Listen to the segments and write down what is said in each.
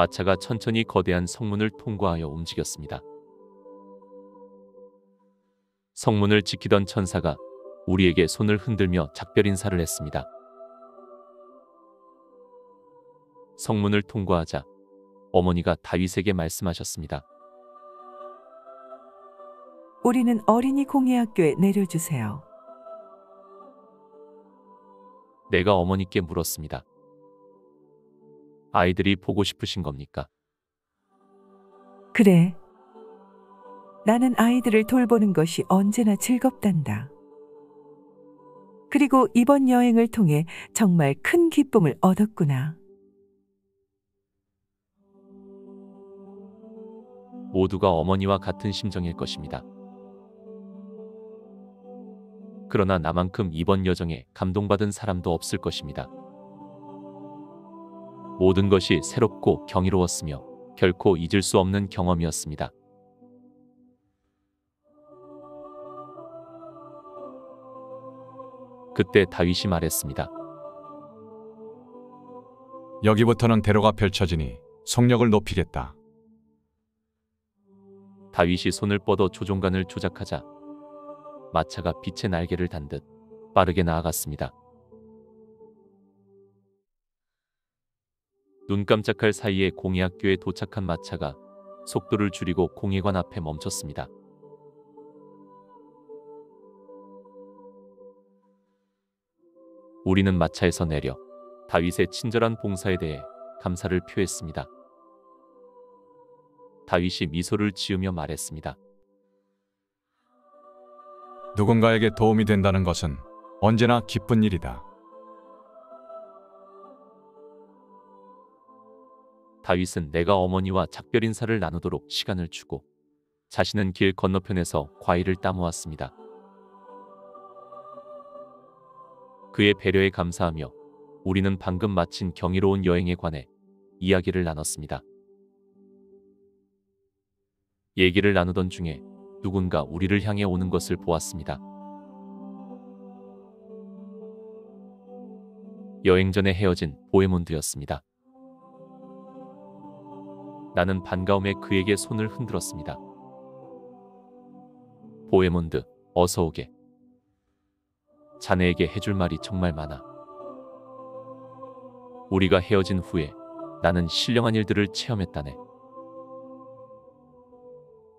마차가 천천히 거대한 성문을 통과하여 움직였습니다. 성문을 지키던 천사가 우리에게 손을 흔들며 작별 인사를 했습니다. 성문을 통과하자 어머니가 다윗에게 말씀하셨습니다. 우리는 어린이 공예학교에 내려주세요. 내가 어머니께 물었습니다. 아이들이 보고 싶으신 겁니까? 그래. 나는 아이들을 돌보는 것이 언제나 즐겁단다. 그리고 이번 여행을 통해 정말 큰 기쁨을 얻었구나. 모두가 어머니와 같은 심정일 것입니다. 그러나 나만큼 이번 여정에 감동받은 사람도 없을 것입니다. 모든 것이 새롭고 경이로웠으며 결코 잊을 수 없는 경험이었습니다. 그때 다윗이 말했습니다. 여기부터는 대로가 펼쳐지니 속력을 높이겠다. 다윗이 손을 뻗어 조종간을 조작하자 마차가 빛의 날개를 단 듯 빠르게 나아갔습니다. 눈 깜짝할 사이에 공예학교에 도착한 마차가 속도를 줄이고 공예관 앞에 멈췄습니다. 우리는 마차에서 내려 다윗의 친절한 봉사에 대해 감사를 표했습니다. 다윗이 미소를 지으며 말했습니다. 누군가에게 도움이 된다는 것은 언제나 기쁜 일이다. 다윗은 내가 어머니와 작별 인사를 나누도록 시간을 주고 자신은 길 건너편에서 과일을 따모았습니다. 그의 배려에 감사하며 우리는 방금 마친 경이로운 여행에 관해 이야기를 나눴습니다. 얘기를 나누던 중에 누군가 우리를 향해 오는 것을 보았습니다. 여행 전에 헤어진 보헤몬드였습니다. 나는 반가움에 그에게 손을 흔들었습니다. 보헤몬드, 어서 오게. 자네에게 해줄 말이 정말 많아. 우리가 헤어진 후에 나는 신령한 일들을 체험했다네.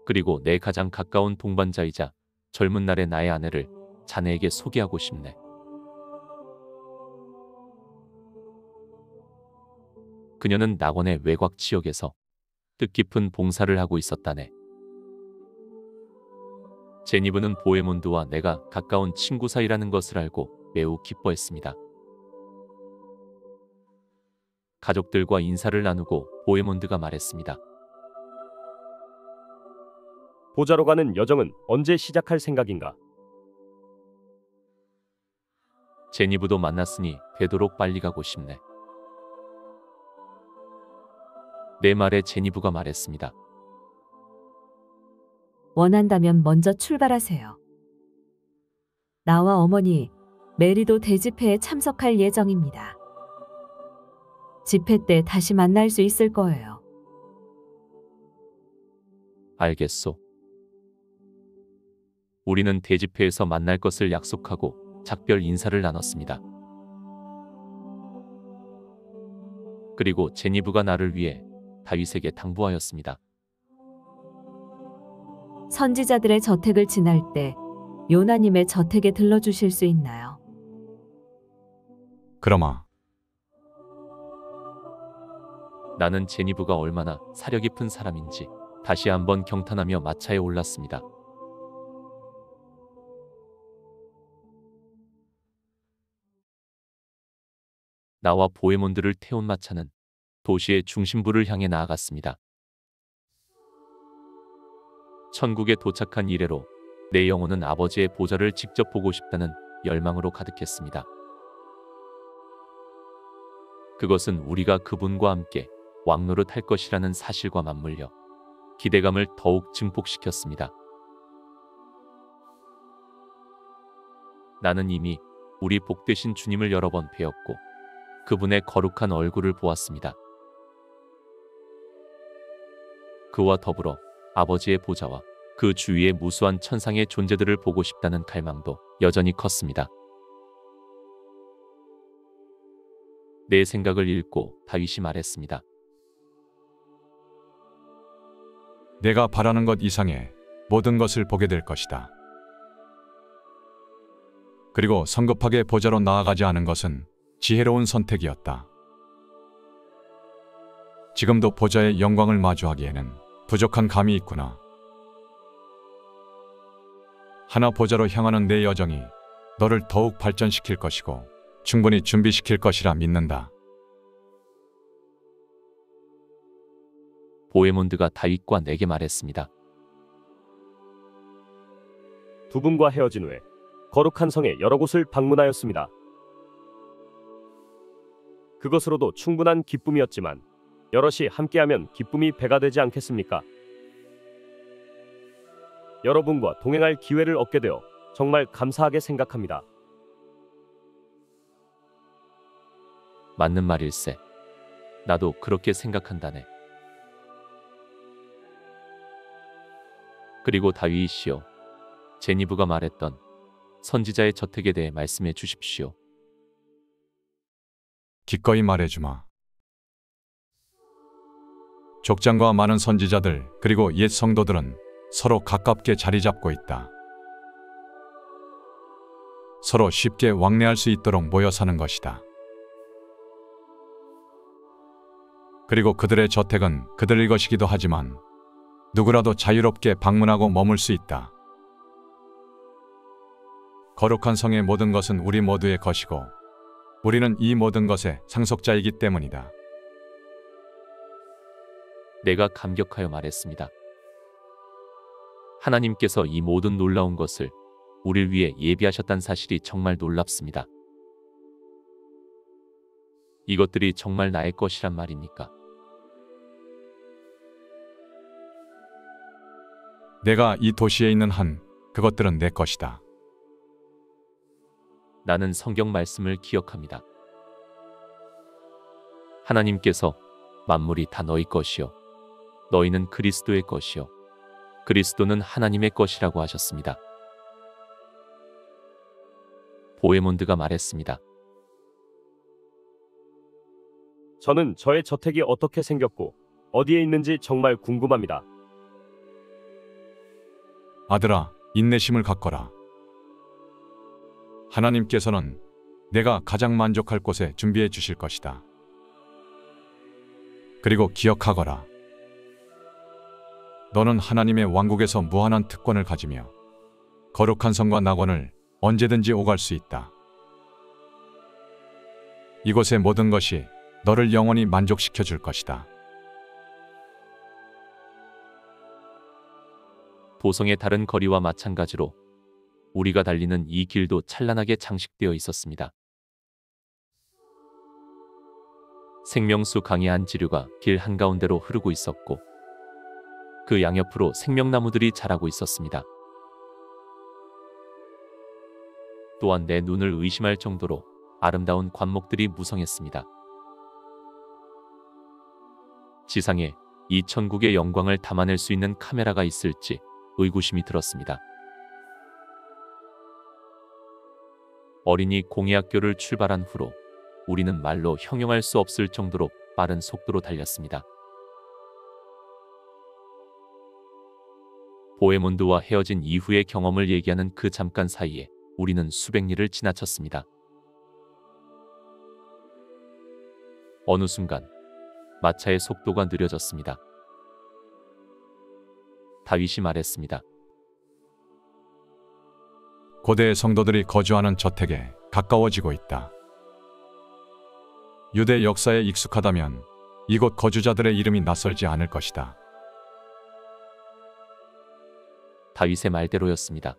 그리고 내 가장 가까운 동반자이자 젊은 날의 나의 아내를 자네에게 소개하고 싶네. 그녀는 낙원의 외곽 지역에서 뜻깊은 봉사를 하고 있었다네. 제니브는 보헤몬드와 내가 가까운 친구 사이라는 것을 알고 매우 기뻐했습니다. 가족들과 인사를 나누고 보헤몬드가 말했습니다. 보자로 가는 여정은 언제 시작할 생각인가? 제니브도 만났으니 되도록 빨리 가고 싶네. 내 말에 제니브가 말했습니다. 원한다면 먼저 출발하세요. 나와 어머니, 메리도 대집회에 참석할 예정입니다. 집회 때 다시 만날 수 있을 거예요. 알겠소. 우리는 대집회에서 만날 것을 약속하고 작별 인사를 나눴습니다. 그리고 제니브가 나를 위해 다윗에게 당부하였습니다. 선지자들의 저택을 지날 때 요나님의 저택에 들러주실 수 있나요? 그러마. 나는 제니브가 얼마나 사려 깊은 사람인지 다시 한번 경탄하며 마차에 올랐습니다. 나와 보헤몬드를 태운 마차는 도시의 중심부를 향해 나아갔습니다. 천국에 도착한 이래로 내 영혼은 아버지의 보좌를 직접 보고 싶다는 열망으로 가득했습니다. 그것은 우리가 그분과 함께 왕노릇할 것이라는 사실과 맞물려 기대감을 더욱 증폭시켰습니다. 나는 이미 우리 복되신 주님을 여러 번 뵈었고 그분의 거룩한 얼굴을 보았습니다. 그와 더불어 아버지의 보좌와 그 주위의 무수한 천상의 존재들을 보고 싶다는 갈망도 여전히 컸습니다. 내 생각을 읽고 다윗이 말했습니다. 내가 바라는 것 이상의 모든 것을 보게 될 것이다. 그리고 성급하게 보좌로 나아가지 않은 것은 지혜로운 선택이었다. 지금도 보좌의 영광을 마주하기에는 부족한 감이 있구나. 하나 보좌로 향하는 내 여정이 너를 더욱 발전시킬 것이고 충분히 준비시킬 것이라 믿는다. 보헤몬드가 다윗과 내게 말했습니다. 두 분과 헤어진 후에 거룩한 성의 여러 곳을 방문하였습니다. 그것으로도 충분한 기쁨이었지만 여럿이 함께하면 기쁨이 배가 되지 않겠습니까? 여러분과 동행할 기회를 얻게 되어 정말 감사하게 생각합니다. 맞는 말일세. 나도 그렇게 생각한다네. 그리고 다윗이여, 제니브가 말했던 선지자의 저택에 대해 말씀해 주십시오. 기꺼이 말해주마. 족장과 많은 선지자들 그리고 옛 성도들은 서로 가깝게 자리 잡고 있다. 서로 쉽게 왕래할 수 있도록 모여 사는 것이다. 그리고 그들의 저택은 그들의 것이기도 하지만 누구라도 자유롭게 방문하고 머물 수 있다. 거룩한 성의 모든 것은 우리 모두의 것이고 우리는 이 모든 것의 상속자이기 때문이다. 내가 감격하여 말했습니다. 하나님께서 이 모든 놀라운 것을 우리를 위해 예비하셨다는 사실이 정말 놀랍습니다. 이것들이 정말 나의 것이란 말입니까? 내가 이 도시에 있는 한 그것들은 내 것이다. 나는 성경 말씀을 기억합니다. 하나님께서 만물이 다 너희 것이요 너희는 그리스도의 것이요 그리스도는 하나님의 것이라고 하셨습니다. 보헤몬드가 말했습니다. 저는 저의 저택이 어떻게 생겼고 어디에 있는지 정말 궁금합니다. 아들아, 인내심을 갖거라. 하나님께서는 내가 가장 만족할 곳에 준비해 주실 것이다. 그리고 기억하거라. 너는 하나님의 왕국에서 무한한 특권을 가지며 거룩한 성과 낙원을 언제든지 오갈 수 있다. 이곳의 모든 것이 너를 영원히 만족시켜 줄 것이다. 도성의 다른 거리와 마찬가지로 우리가 달리는 이 길도 찬란하게 장식되어 있었습니다. 생명수 강의 한 지류가 길 한가운데로 흐르고 있었고 그 양옆으로 생명나무들이 자라고 있었습니다. 또한 내 눈을 의심할 정도로 아름다운 관목들이 무성했습니다. 지상에 이 천국의 영광을 담아낼 수 있는 카메라가 있을지 의구심이 들었습니다. 어린이 공예학교를 출발한 후로 우리는 말로 형용할 수 없을 정도로 빠른 속도로 달렸습니다. 보헤몬드와 헤어진 이후의 경험을 얘기하는 그 잠깐 사이에 우리는 수백 리를 지나쳤습니다. 어느 순간 마차의 속도가 느려졌습니다. 다윗이 말했습니다. 고대의 성도들이 거주하는 저택에 가까워지고 있다. 유대 역사에 익숙하다면 이곳 거주자들의 이름이 낯설지 않을 것이다. 다윗의 말대로였습니다.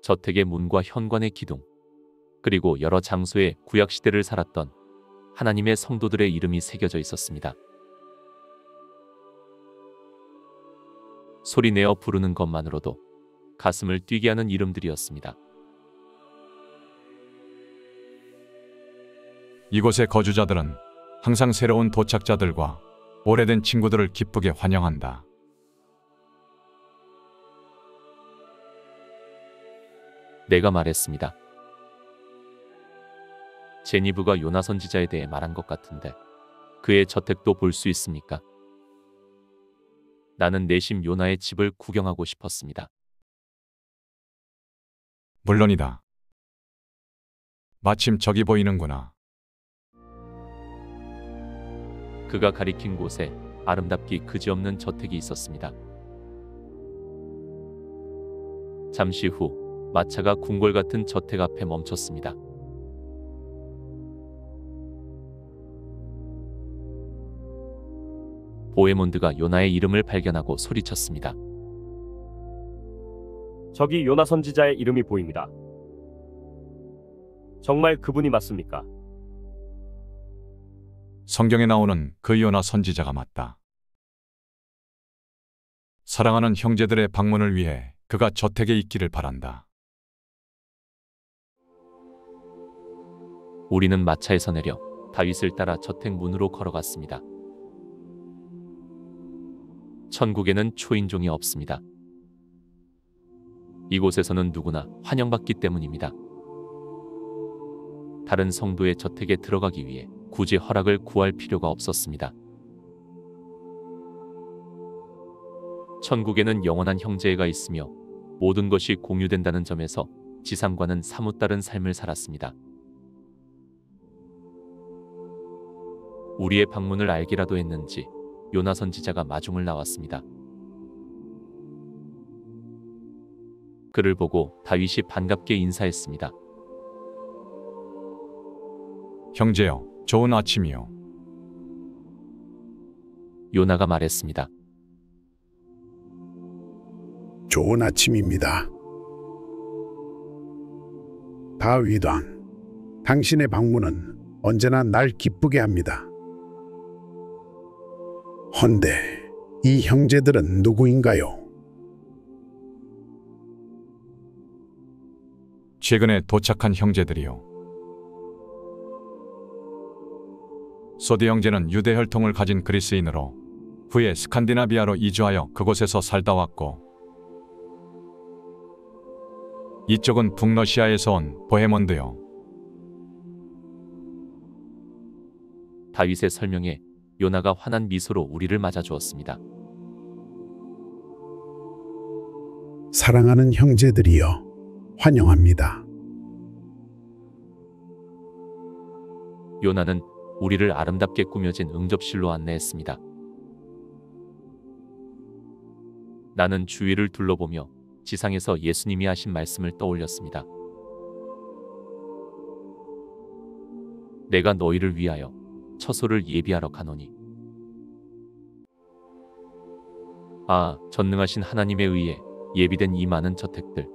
저택의 문과 현관의 기둥, 그리고 여러 장소에 구약시대를 살았던 하나님의 성도들의 이름이 새겨져 있었습니다. 소리내어 부르는 것만으로도 가슴을 뛰게 하는 이름들이었습니다. 이곳의 거주자들은 항상 새로운 도착자들과 오래된 친구들을 기쁘게 환영한다. 내가 말했습니다. 제니브가 요나 선지자에 대해 말한 것 같은데 그의 저택도 볼 수 있습니까? 나는 내심 요나의 집을 구경하고 싶었습니다. 물론이다. 마침 저기 보이는구나. 그가 가리킨 곳에 아름답기 그지없는 저택이 있었습니다. 잠시 후 마차가 궁궐 같은 저택 앞에 멈췄습니다. 보헤몬드가 요나의 이름을 발견하고 소리쳤습니다. 저기 요나 선지자의 이름이 보입니다. 정말 그분이 맞습니까? 성경에 나오는 그 요나 선지자가 맞다. 사랑하는 형제들의 방문을 위해 그가 저택에 있기를 바란다. 우리는 마차에서 내려 다윗을 따라 저택 문으로 걸어갔습니다. 천국에는 초인종이 없습니다. 이곳에서는 누구나 환영받기 때문입니다. 다른 성도의 저택에 들어가기 위해 굳이 허락을 구할 필요가 없었습니다. 천국에는 영원한 형제애가 있으며 모든 것이 공유된다는 점에서 지상과는 사뭇 다른 삶을 살았습니다. 우리의 방문을 알기라도 했는지 요나 선지자가 마중을 나왔습니다. 그를 보고 다윗이 반갑게 인사했습니다. 형제여, 좋은 아침이요. 요나가 말했습니다. 좋은 아침입니다. 다윗 왕, 당신의 방문은 언제나 날 기쁘게 합니다. 헌데 이 형제들은 누구인가요? 최근에 도착한 형제들이요. 소디 형제는 유대 혈통을 가진 그리스인으로 후에 스칸디나비아로 이주하여 그곳에서 살다 왔고, 이쪽은 북러시아에서 온 보헤몬드요. 다윗의 설명에 요나가 환한 미소로 우리를 맞아주었습니다. 사랑하는 형제들이여, 환영합니다. 요나는 우리를 아름답게 꾸며진 응접실로 안내했습니다. 나는 주위를 둘러보며 지상에서 예수님이 하신 말씀을 떠올렸습니다. 내가 너희를 위하여 처소를 예비하러 가노니. 아, 전능하신 하나님에 의해 예비된 이 많은 저택들.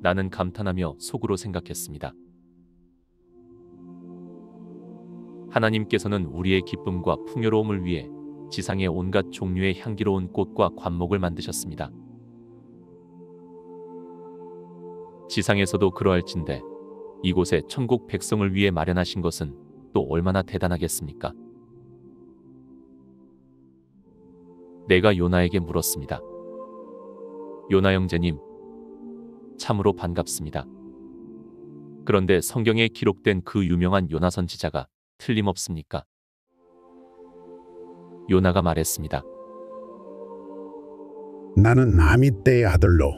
나는 감탄하며 속으로 생각했습니다. 하나님께서는 우리의 기쁨과 풍요로움을 위해 지상의 온갖 종류의 향기로운 꽃과 관목을 만드셨습니다. 지상에서도 그러할진대 이곳에 천국 백성을 위해 마련하신 것은 또 얼마나 대단하겠습니까? 내가 요나에게 물었습니다. 요나 형제님, 참으로 반갑습니다. 그런데 성경에 기록된 그 유명한 요나 선지자가 틀림없습니까? 요나가 말했습니다. 나는 아미떼의 아들로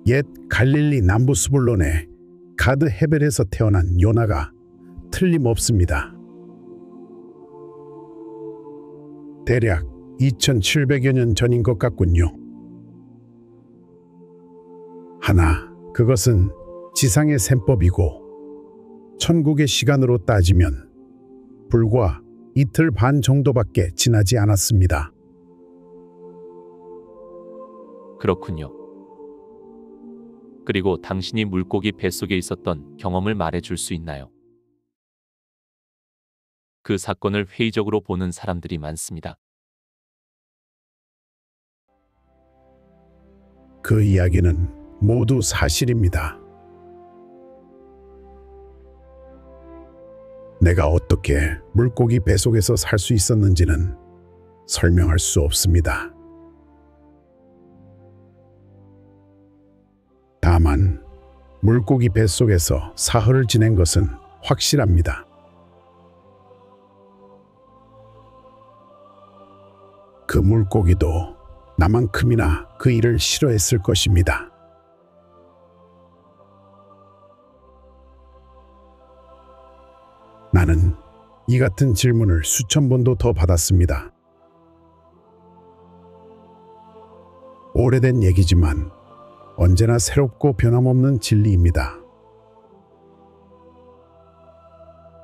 옛 갈릴리 남부 스불론의 가드 헤벨에서 태어난 요나가 틀림없습니다. 대략 2700여 년 전인 것 같군요. 하나, 그것은 지상의 셈법이고 천국의 시간으로 따지면 불과 이틀 반 정도밖에 지나지 않았습니다. 그렇군요. 그리고 당신이 물고기 뱃속에 있었던 경험을 말해줄 수 있나요? 그 사건을 회의적으로 보는 사람들이 많습니다. 그 이야기는 모두 사실입니다. 내가 어떻게 물고기 뱃속에서 살 수 있었는지는 설명할 수 없습니다. 다만 물고기 뱃속에서 사흘을 지낸 것은 확실합니다. 그 물고기도 나만큼이나 그 일을 싫어했을 것입니다. 나는 이 같은 질문을 수천 번도 더 받았습니다. 오래된 얘기지만 언제나 새롭고 변함없는 진리입니다.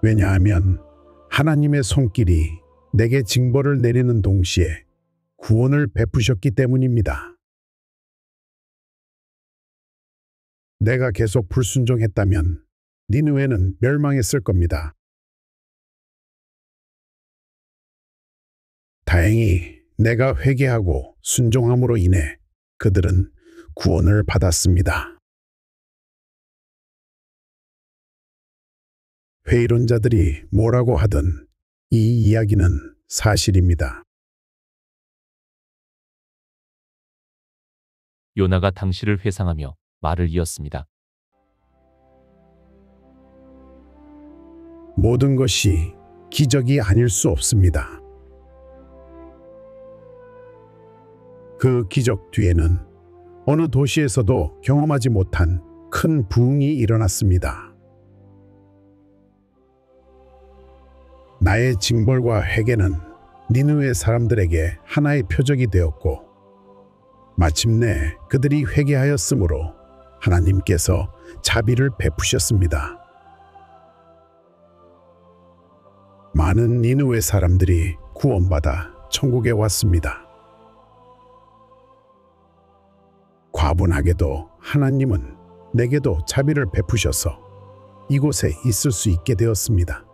왜냐하면 하나님의 손길이 내게 징벌을 내리는 동시에 구원을 베푸셨기 때문입니다. 내가 계속 불순종했다면 니느웨는 멸망했을 겁니다. 다행히 내가 회개하고 순종함으로 인해 그들은 구원을 받았습니다. 회의론자들이 뭐라고 하든 이 이야기는 사실입니다. 요나가 당시를 회상하며 말을 이었습니다. 모든 것이 기적이 아닐 수 없습니다. 그 기적 뒤에는 어느 도시에서도 경험하지 못한 큰 부흥이 일어났습니다. 나의 징벌과 회개는 니느웨 사람들에게 하나의 표적이 되었고 마침내 그들이 회개하였으므로 하나님께서 자비를 베푸셨습니다. 많은 니느웨 사람들이 구원받아 천국에 왔습니다. 과분하게도 하나님은 내게도 자비를 베푸셔서 이곳에 있을 수 있게 되었습니다.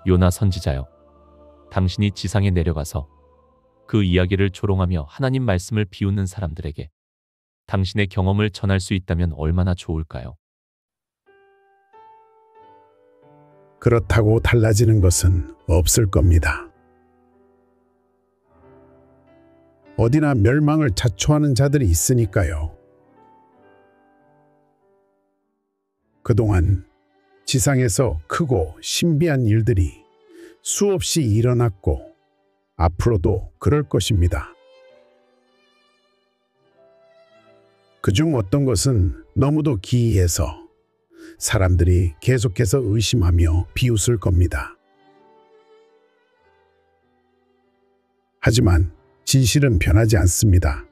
요나 선지자여, 당신이 지상에 내려가서 그 이야기를 조롱하며 하나님 말씀을 비웃는 사람들에게 당신의 경험을 전할 수 있다면 얼마나 좋을까요? 그렇다고 달라지는 것은 없을 겁니다. 어디나 멸망을 자초하는 자들이 있으니까요. 그동안 지상에서 크고 신비한 일들이 수없이 일어났고 앞으로도 그럴 것입니다. 그중 어떤 것은 너무도 기이해서 사람들이 계속해서 의심하며 비웃을 겁니다. 하지만 진실은 변하지 않습니다.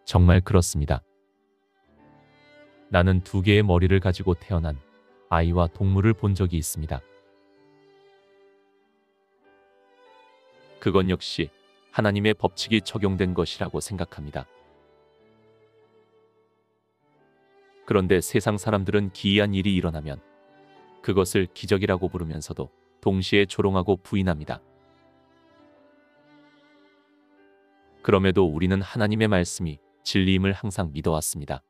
정말 그렇습니다. 나는 2개의 머리를 가지고 태어난 아이와 동물을 본 적이 있습니다. 그건 역시 하나님의 법칙이 적용된 것이라고 생각합니다. 그런데 세상 사람들은 기이한 일이 일어나면 그것을 기적이라고 부르면서도 동시에 조롱하고 부인합니다. 그럼에도 우리는 하나님의 말씀이 진리임을 항상 믿어왔습니다.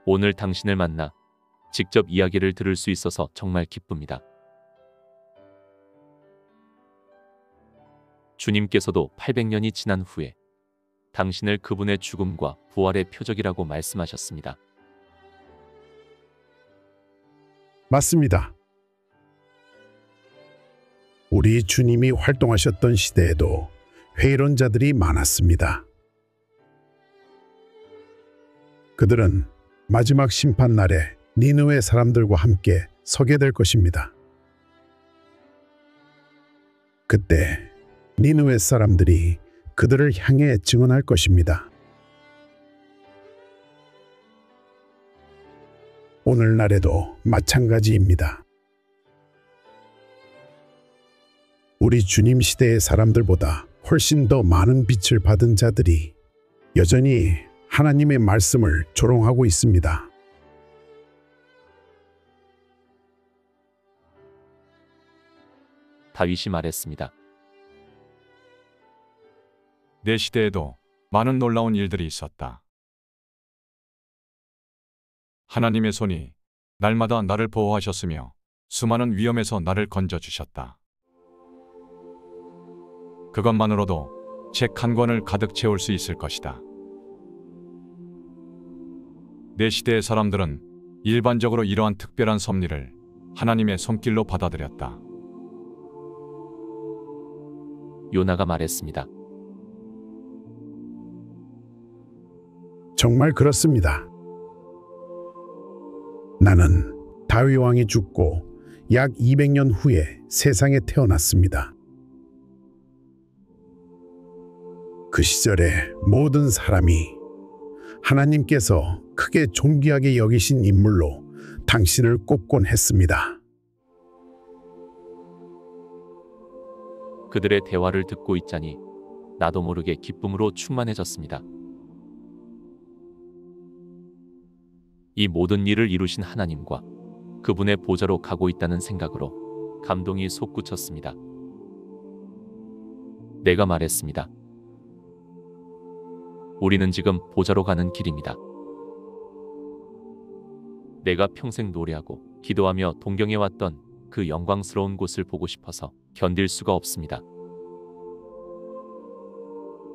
오늘 당신을 만나 직접 이야기를 들을 수 있어서 정말 기쁩니다. 주님께서도 800년이 지난 후에 당신을 그분의 죽음과 부활의 표적이라고 말씀하셨습니다. 맞습니다. 우리 주님이 활동하셨던 시대에도 회의론자들이 많았습니다. 그들은 마지막 심판날에 니느웨 사람들과 함께 서게 될 것입니다. 그때 니느웨 사람들이 그들을 향해 증언할 것입니다. 오늘날에도 마찬가지입니다. 우리 주님 시대의 사람들보다 훨씬 더 많은 빛을 받은 자들이 여전히 하나님의 말씀을 조롱하고 있습니다. 다윗이 말했습니다. 내 시대에도 많은 놀라운 일들이 있었다. 하나님의 손이 날마다 나를 보호하셨으며 수많은 위험에서 나를 건져주셨다. 그것만으로도 책 한 권을 가득 채울 수 있을 것이다. 내 시대의 사람들은 일반적으로 이러한 특별한 섭리를 하나님의 손길로 받아들였다. 요나가 말했습니다. 정말 그렇습니다. 나는 다윗 왕이 죽고 약 200년 후에 세상에 태어났습니다. 그 시절에 모든 사람이 하나님께서 크게 존귀하게 여기신 인물로 당신을 꼽곤 했습니다. 그들의 대화를 듣고 있자니 나도 모르게 기쁨으로 충만해졌습니다. 이 모든 일을 이루신 하나님과 그분의 보좌로 가고 있다는 생각으로 감동이 솟구쳤습니다. 내가 말했습니다. 우리는 지금 보좌로 가는 길입니다. 내가 평생 노래하고 기도하며 동경해왔던 그 영광스러운 곳을 보고 싶어서 견딜 수가 없습니다.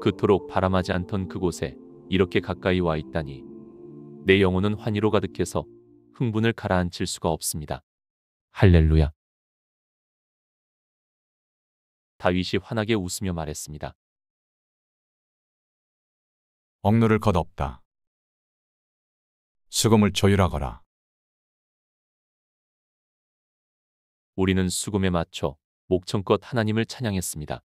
그토록 바람하지 않던 그곳에 이렇게 가까이 와 있다니 내 영혼은 환희로 가득해서 흥분을 가라앉힐 수가 없습니다. 할렐루야. 다윗이 환하게 웃으며 말했습니다. 억누를 것 없다. 수금을 조율하거라. 우리는 수금에 맞춰 목청껏 하나님을 찬양했습니다.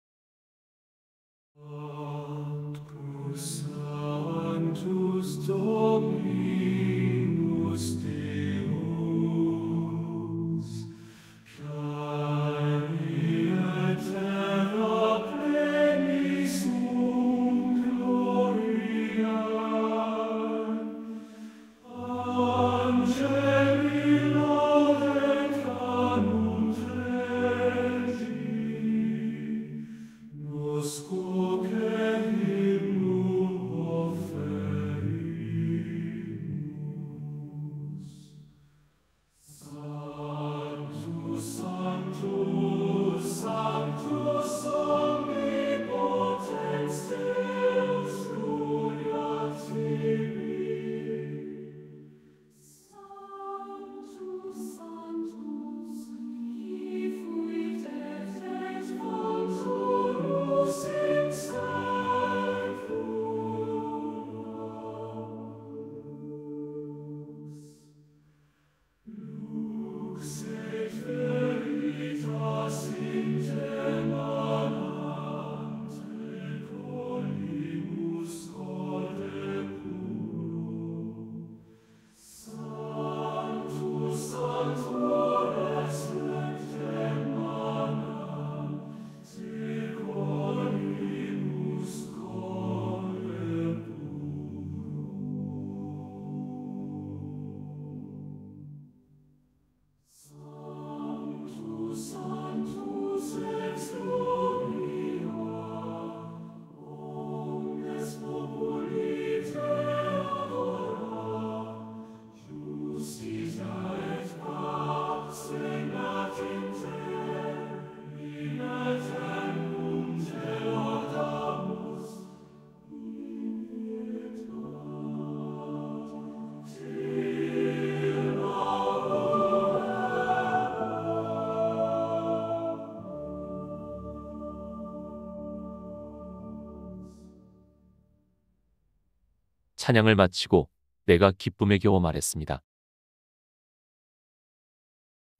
찬양을 마치고 내가 기쁨에 겨워 말했습니다.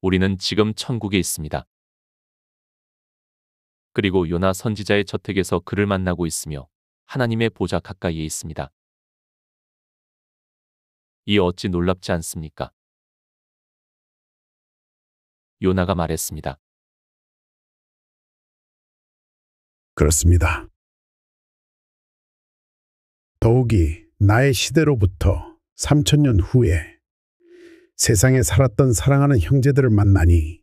우리는 지금 천국에 있습니다. 그리고 요나 선지자의 저택에서 그를 만나고 있으며 하나님의 보좌 가까이에 있습니다. 이 어찌 놀랍지 않습니까? 요나가 말했습니다. 그렇습니다. 더욱이 나의 시대로부터 3000년 후에 세상에 살았던 사랑하는 형제들을 만나니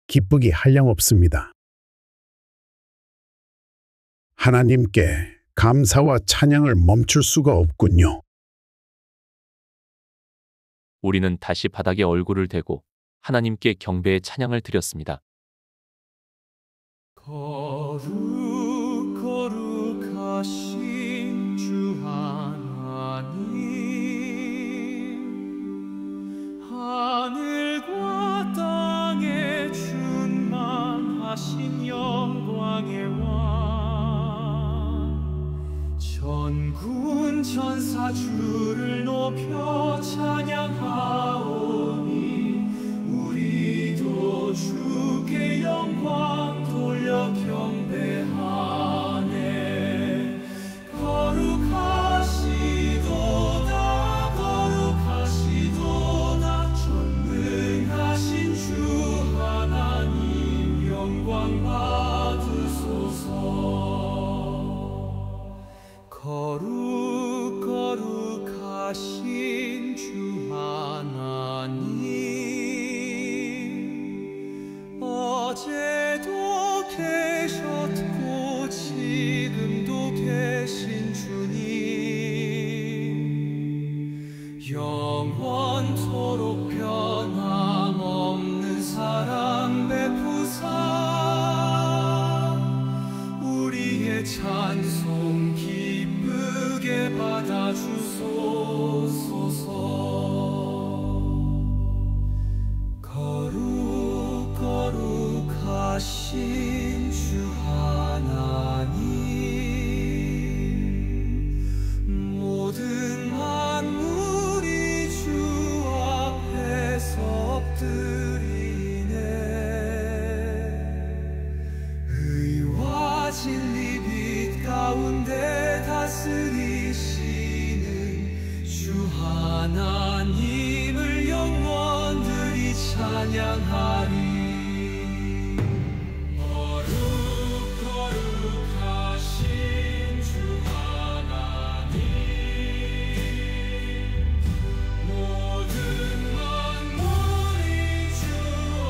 기쁘기 한량없습니다. 하나님께 감사와 찬양을 멈출 수가 없군요. 우리는 다시 바닥에 얼굴을 대고 하나님께 경배의 찬양을 드렸습니다. 거룩하신 주 하나님, 하늘과 땅에 충만하신 영광의 왕, 전군 천사 주를 높여 찬양하오니 우리도 주께 영광 돌려 경배하네. 거룩하시도다 거룩하시도다 전능하신 주 하나님 영광 받으소서. 거룩하신 주 하나님, 어제도 계셨고 지금도 계신 주님, 영원토록 변함없는 사랑 베푸사 우리의 찬송 기쁘게 받아주소서. 거룩하신 주 하나님, 모든 만물이 주 앞에서 엎드리네. 의와 진리 빛 가운데 다스리시는 주 하나님을 영원히 찬양하리. 거룩하신 주 하나님, 모든 만물이 주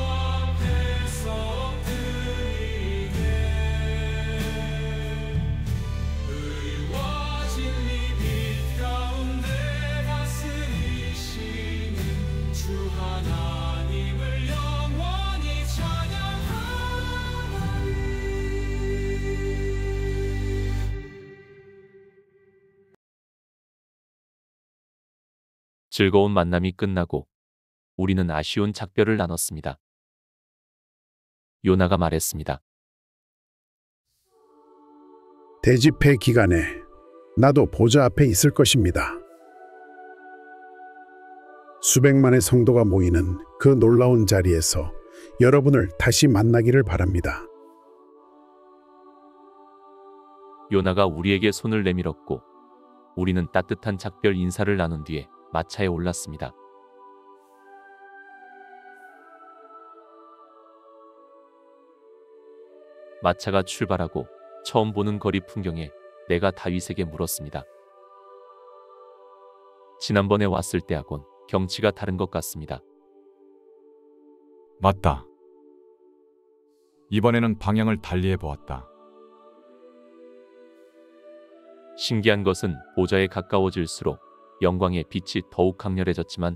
앞에서 엎드리네. 의와 진리 빛 가운데 다스리시는 주 하나님을 영원히 찬양하리. 즐거운 만남이 끝나고 우리는 아쉬운 작별을 나눴습니다. 요나가 말했습니다. 대집회 기간에 나도 보좌 앞에 있을 것입니다. 수백만의 성도가 모이는 그 놀라운 자리에서 여러분을 다시 만나기를 바랍니다. 요나가 우리에게 손을 내밀었고 우리는 따뜻한 작별 인사를 나눈 뒤에 마차에 올랐습니다. 마차가 출발하고 처음 보는 거리 풍경에 내가 다윗에게 물었습니다. 지난번에 왔을 때하곤 경치가 다른 것 같습니다. 맞다. 이번에는 방향을 달리해 보았다. 신기한 것은 보좌에 가까워질수록 영광의 빛이 더욱 강렬해졌지만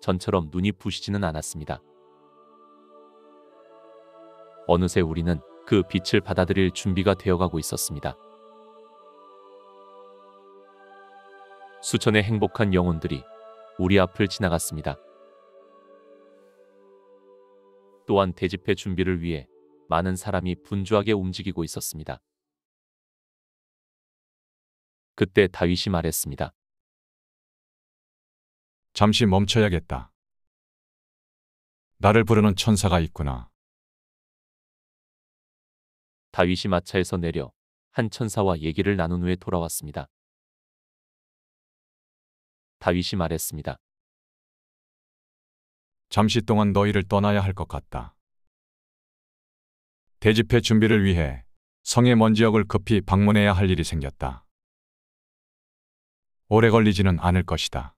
전처럼 눈이 부시지는 않았습니다. 어느새 우리는 그 빛을 받아들일 준비가 되어가고 있었습니다. 수천의 행복한 영혼들이 우리 앞을 지나갔습니다. 또한 대집회 준비를 위해 많은 사람이 분주하게 움직이고 있었습니다. 그때 다윗이 말했습니다. 잠시 멈춰야겠다. 나를 부르는 천사가 있구나. 다윗이 마차에서 내려 한 천사와 얘기를 나눈 후에 돌아왔습니다. 다윗이 말했습니다. 잠시 동안 너희를 떠나야 할 것 같다. 대집회 준비를 위해 성의 먼 지역을 급히 방문해야 할 일이 생겼다. 오래 걸리지는 않을 것이다.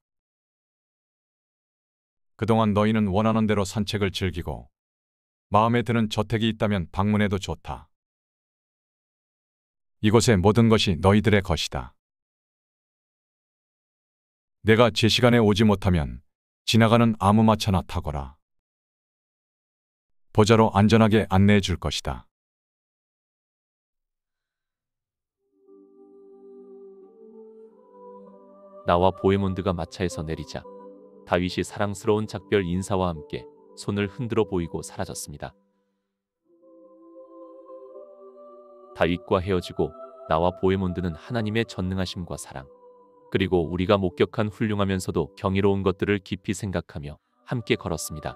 그동안 너희는 원하는 대로 산책을 즐기고 마음에 드는 저택이 있다면 방문해도 좋다. 이곳의 모든 것이 너희들의 것이다. 내가 제 시간에 오지 못하면 지나가는 아무 마차나 타거라. 보좌로 안전하게 안내해 줄 것이다. 나와 보헤몬드가 마차에서 내리자 다윗이 사랑스러운 작별 인사와 함께 손을 흔들어 보이고 사라졌습니다. 다윗과 헤어지고 나와 보헤몬드는 하나님의 전능하심과 사랑, 그리고 우리가 목격한 훌륭하면서도 경이로운 것들을 깊이 생각하며 함께 걸었습니다.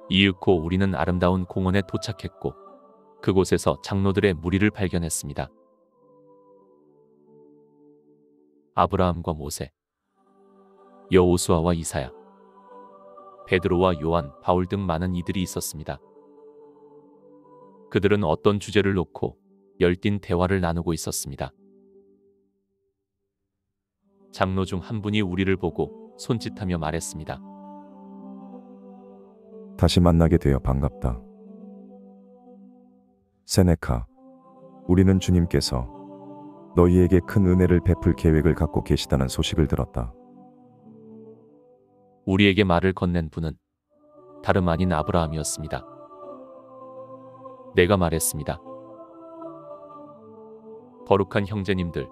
이윽고 우리는 아름다운 공원에 도착했고 그곳에서 장로들의 무리를 발견했습니다. 아브라함과 모세, 여호수아와 이사야, 베드로와 요한, 바울 등 많은 이들이 있었습니다. 그들은 어떤 주제를 놓고 열띤 대화를 나누고 있었습니다. 장로 중 한 분이 우리를 보고 손짓하며 말했습니다. 다시 만나게 되어 반갑다. 세네카, 우리는 주님께서 너희에게 큰 은혜를 베풀 계획을 갖고 계시다는 소식을 들었다. 우리에게 말을 건넨 분은 다름 아닌 아브라함이었습니다. 내가 말했습니다. 거룩한 형제님들,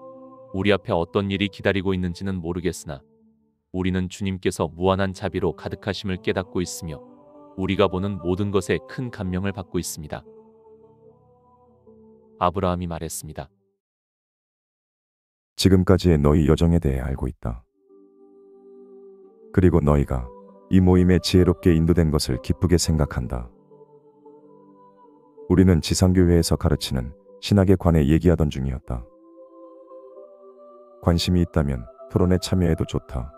우리 앞에 어떤 일이 기다리고 있는지는 모르겠으나 우리는 주님께서 무한한 자비로 가득하심을 깨닫고 있으며 우리가 보는 모든 것에 큰 감명을 받고 있습니다. 아브라함이 말했습니다. 지금까지의 너희 여정에 대해 알고 있다. 그리고 너희가 이 모임에 지혜롭게 인도된 것을 기쁘게 생각한다. 우리는 지상교회에서 가르치는 신학에 관해 얘기하던 중이었다. 관심이 있다면 토론에 참여해도 좋다.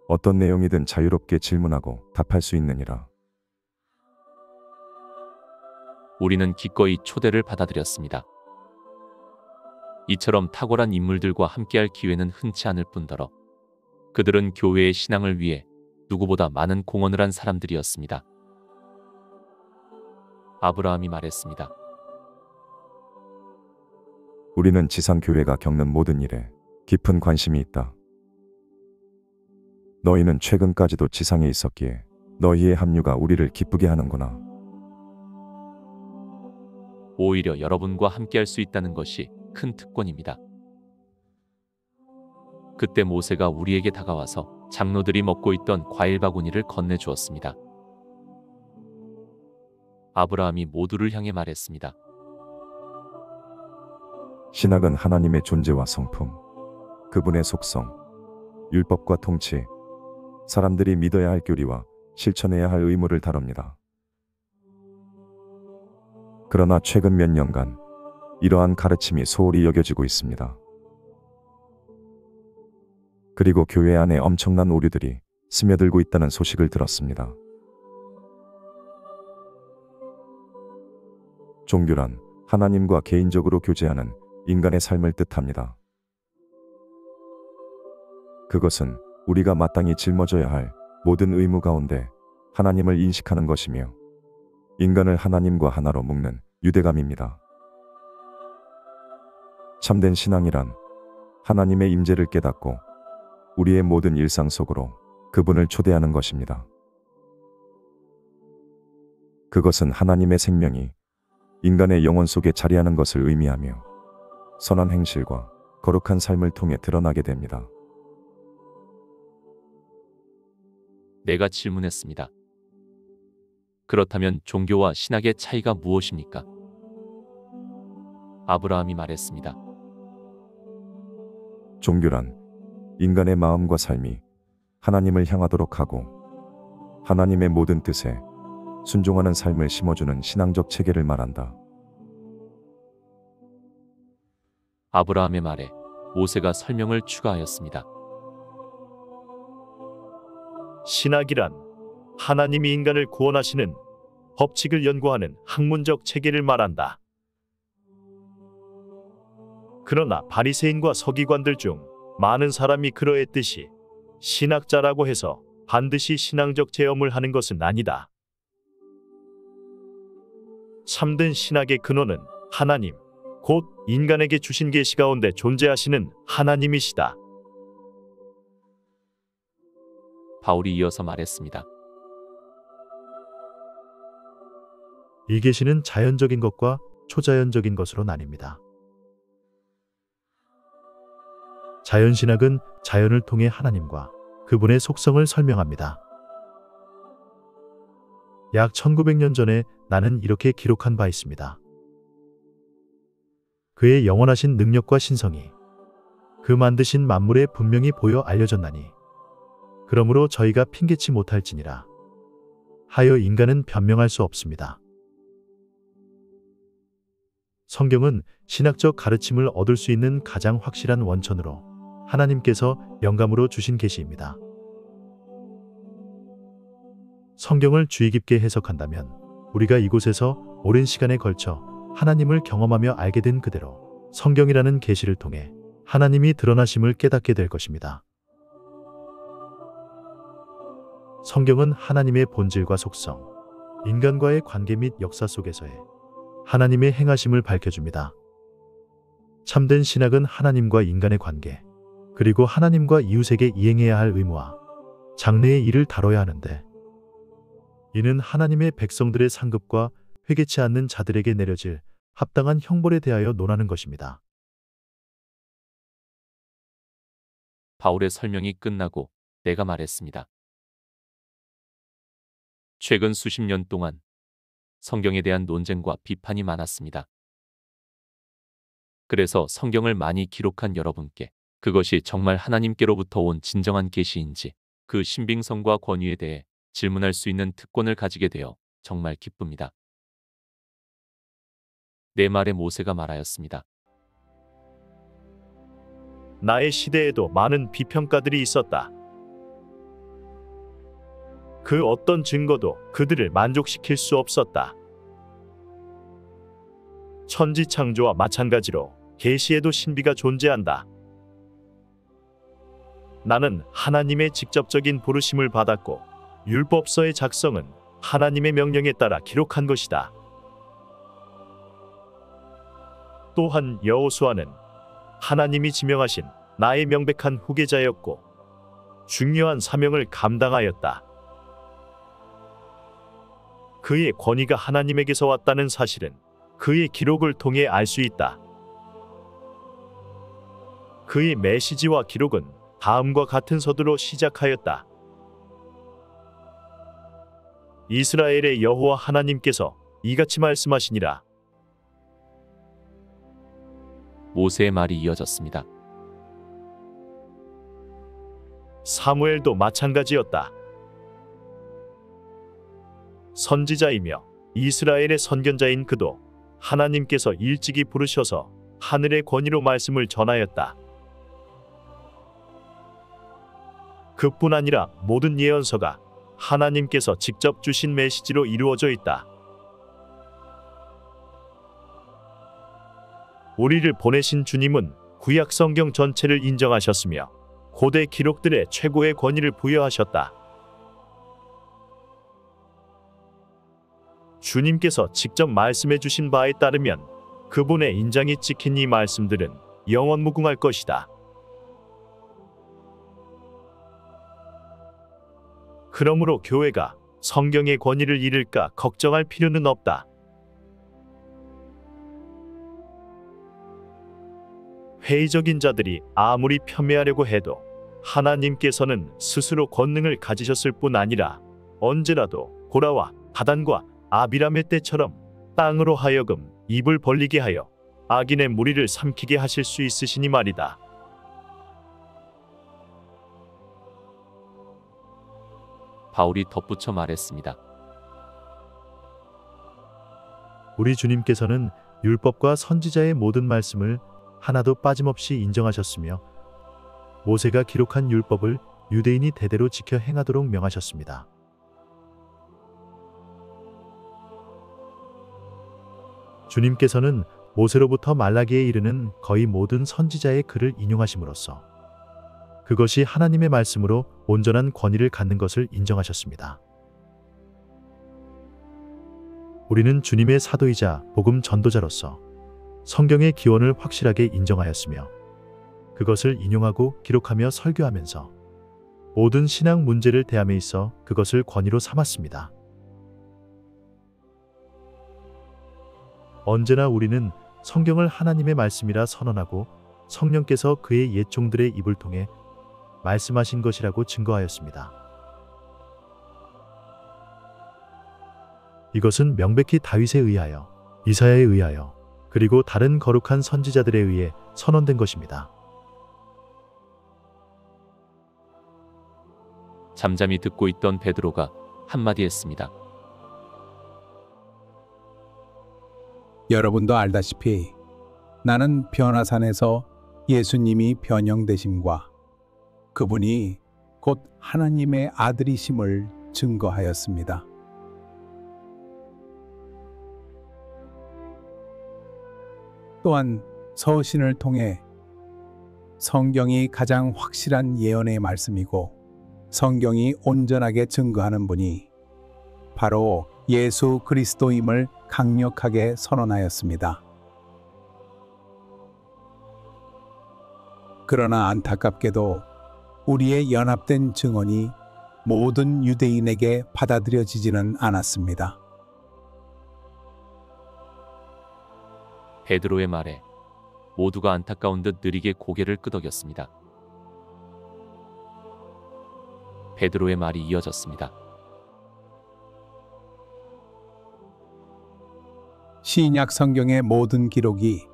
어떤 내용이든 자유롭게 질문하고 답할 수 있느니라. 우리는 기꺼이 초대를 받아들였습니다. 이처럼 탁월한 인물들과 함께할 기회는 흔치 않을 뿐더러 그들은 교회의 신앙을 위해 누구보다 많은 공헌을 한 사람들이었습니다. 아브라함이 말했습니다. 우리는 지상교회가 겪는 모든 일에 깊은 관심이 있다. 너희는 최근까지도 지상에 있었기에 너희의 합류가 우리를 기쁘게 하는구나. 오히려 여러분과 함께할 수 있다는 것이 큰 특권입니다. 그때 모세가 우리에게 다가와서 장로들이 먹고 있던 과일 바구니를 건네주었습니다. 아브라함이 모두를 향해 말했습니다. 신학은 하나님의 존재와 성품, 그분의 속성, 율법과 통치, 사람들이 믿어야 할 교리와 실천해야 할 의무를 다룹니다. 그러나 최근 몇 년간 이러한 가르침이 소홀히 여겨지고 있습니다. 그리고 교회 안에 엄청난 오류들이 스며들고 있다는 소식을 들었습니다. 종교란 하나님과 개인적으로 교제하는 인간의 삶을 뜻합니다. 그것은 우리가 마땅히 짊어져야 할 모든 의무 가운데 하나님을 인식하는 것이며 인간을 하나님과 하나로 묶는 유대감입니다. 참된 신앙이란 하나님의 임재를 깨닫고 우리의 모든 일상 속으로 그분을 초대하는 것입니다. 그것은 하나님의 생명이 인간의 영혼 속에 자리하는 것을 의미하며 선한 행실과 거룩한 삶을 통해 드러나게 됩니다. 내가 질문했습니다. 그렇다면 종교와 신학의 차이가 무엇입니까? 아브라함이 말했습니다. 종교란 인간의 마음과 삶이 하나님을 향하도록 하고 하나님의 모든 뜻에 순종하는 삶을 심어주는 신앙적 체계를 말한다. 아브라함의 말에 모세가 설명을 추가하였습니다. 신학이란 하나님이 인간을 구원하시는 법칙을 연구하는 학문적 체계를 말한다. 그러나 바리새인과 서기관들 중 많은 사람이 그러했듯이 신학자라고 해서 반드시 신앙적 체험을 하는 것은 아니다. 참된 신학의 근원은 하나님, 곧 인간에게 주신 계시 가운데 존재하시는 하나님이시다. 바울이 이어서 말했습니다. 이 계시는 자연적인 것과 초자연적인 것으로 나뉩니다. 자연신학은 자연을 통해 하나님과 그분의 속성을 설명합니다. 약 1900년 전에 나는 이렇게 기록한 바 있습니다. 그의 영원하신 능력과 신성이 그 만드신 만물에 분명히 보여 알려졌나니 그러므로 저희가 핑계치 못할지니라 하여 인간은 변명할 수 없습니다. 성경은 신학적 가르침을 얻을 수 있는 가장 확실한 원천으로 하나님께서 영감으로 주신 계시입니다. 성경을 주의 깊게 해석한다면 우리가 이곳에서 오랜 시간에 걸쳐 하나님을 경험하며 알게 된 그대로 성경이라는 계시를 통해 하나님이 드러나심을 깨닫게 될 것입니다. 성경은 하나님의 본질과 속성, 인간과의 관계 및 역사 속에서의 하나님의 행하심을 밝혀줍니다. 참된 신학은 하나님과 인간의 관계, 그리고 하나님과 이웃에게 이행해야 할 의무와 장래의 일을 다뤄야 하는데, 이는 하나님의 백성들의 상급과 회개치 않는 자들에게 내려질 합당한 형벌에 대하여 논하는 것입니다. 바울의 설명이 끝나고 내가 말했습니다. 최근 수십 년 동안 성경에 대한 논쟁과 비판이 많았습니다. 그래서 성경을 많이 기록한 여러분께 그것이 정말 하나님께로부터 온 진정한 계시인지 그 신빙성과 권위에 대해 질문할 수 있는 특권을 가지게 되어 정말 기쁩니다. 내 말에 모세가 말하였습니다. 나의 시대에도 많은 비평가들이 있었다. 그 어떤 증거도 그들을 만족시킬 수 없었다. 천지 창조와 마찬가지로 계시에도 신비가 존재한다. 나는 하나님의 직접적인 부르심을 받았고 율법서의 작성은 하나님의 명령에 따라 기록한 것이다. 또한 여호수아는 하나님이 지명하신 나의 명백한 후계자였고 중요한 사명을 감당하였다. 그의 권위가 하나님에게서 왔다는 사실은 그의 기록을 통해 알 수 있다. 그의 메시지와 기록은 다음과 같은 서두로 시작하였다. 이스라엘의 여호와 하나님께서 이같이 말씀하시니라. 모세의 말이 이어졌습니다. 사무엘도 마찬가지였다. 선지자이며 이스라엘의 선견자인 그도 하나님께서 일찍이 부르셔서 하늘의 권위로 말씀을 전하였다. 그뿐 아니라 모든 예언서가 하나님께서 직접 주신 메시지로 이루어져 있다. 우리를 보내신 주님은 구약 성경 전체를 인정하셨으며 고대 기록들의 최고의 권위를 부여하셨다. 주님께서 직접 말씀해 주신 바에 따르면 그분의 인장이 찍힌 이 말씀들은 영원무궁할 것이다. 그러므로 교회가 성경의 권위를 잃을까 걱정할 필요는 없다. 회의적인 자들이 아무리 폄훼하려고 해도 하나님께서는 스스로 권능을 가지셨을 뿐 아니라 언제라도 고라와 다단과 아비람의 때처럼 땅으로 하여금 입을 벌리게 하여 악인의 무리를 삼키게 하실 수 있으시니 말이다. 바울이 덧붙여 말했습니다. 우리 주님께서는 율법과 선지자의 모든 말씀을 하나도 빠짐없이 인정하셨으며 모세가 기록한 율법을 유대인이 대대로 지켜 행하도록 명하셨습니다. 주님께서는 모세로부터 말라기에 이르는 거의 모든 선지자의 글을 인용하심으로써 그것이 하나님의 말씀으로 온전한 권위를 갖는 것을 인정하셨습니다. 우리는 주님의 사도이자 복음 전도자로서 성경의 기원을 확실하게 인정하였으며 그것을 인용하고 기록하며 설교하면서 모든 신앙 문제를 대함에 있어 그것을 권위로 삼았습니다. 언제나 우리는 성경을 하나님의 말씀이라 선언하고 성령께서 그의 옛 종들의 입을 통해 말씀하신 것이라고 증거하였습니다. 이것은 명백히 다윗에 의하여, 이사야에 의하여, 그리고 다른 거룩한 선지자들에 의해 선언된 것입니다. 잠잠히 듣고 있던 베드로가 한마디 했습니다. 여러분도 알다시피 나는 변화산에서 예수님이 변형되심과 그분이 곧 하나님의 아들이심을 증거하였습니다. 또한 서신을 통해 성경이 가장 확실한 예언의 말씀이고 성경이 온전하게 증거하는 분이 바로 예수 그리스도임을 강력하게 선언하였습니다. 그러나 안타깝게도 우리의 연합된 증언이 모든 유대인에게 받아들여지지는 않았습니다. 베드로의 말에 모두가 안타까운 듯 느리게 고개를 끄덕였습니다. 베드로의 말이 이어졌습니다. 신약 성경의 모든 기록이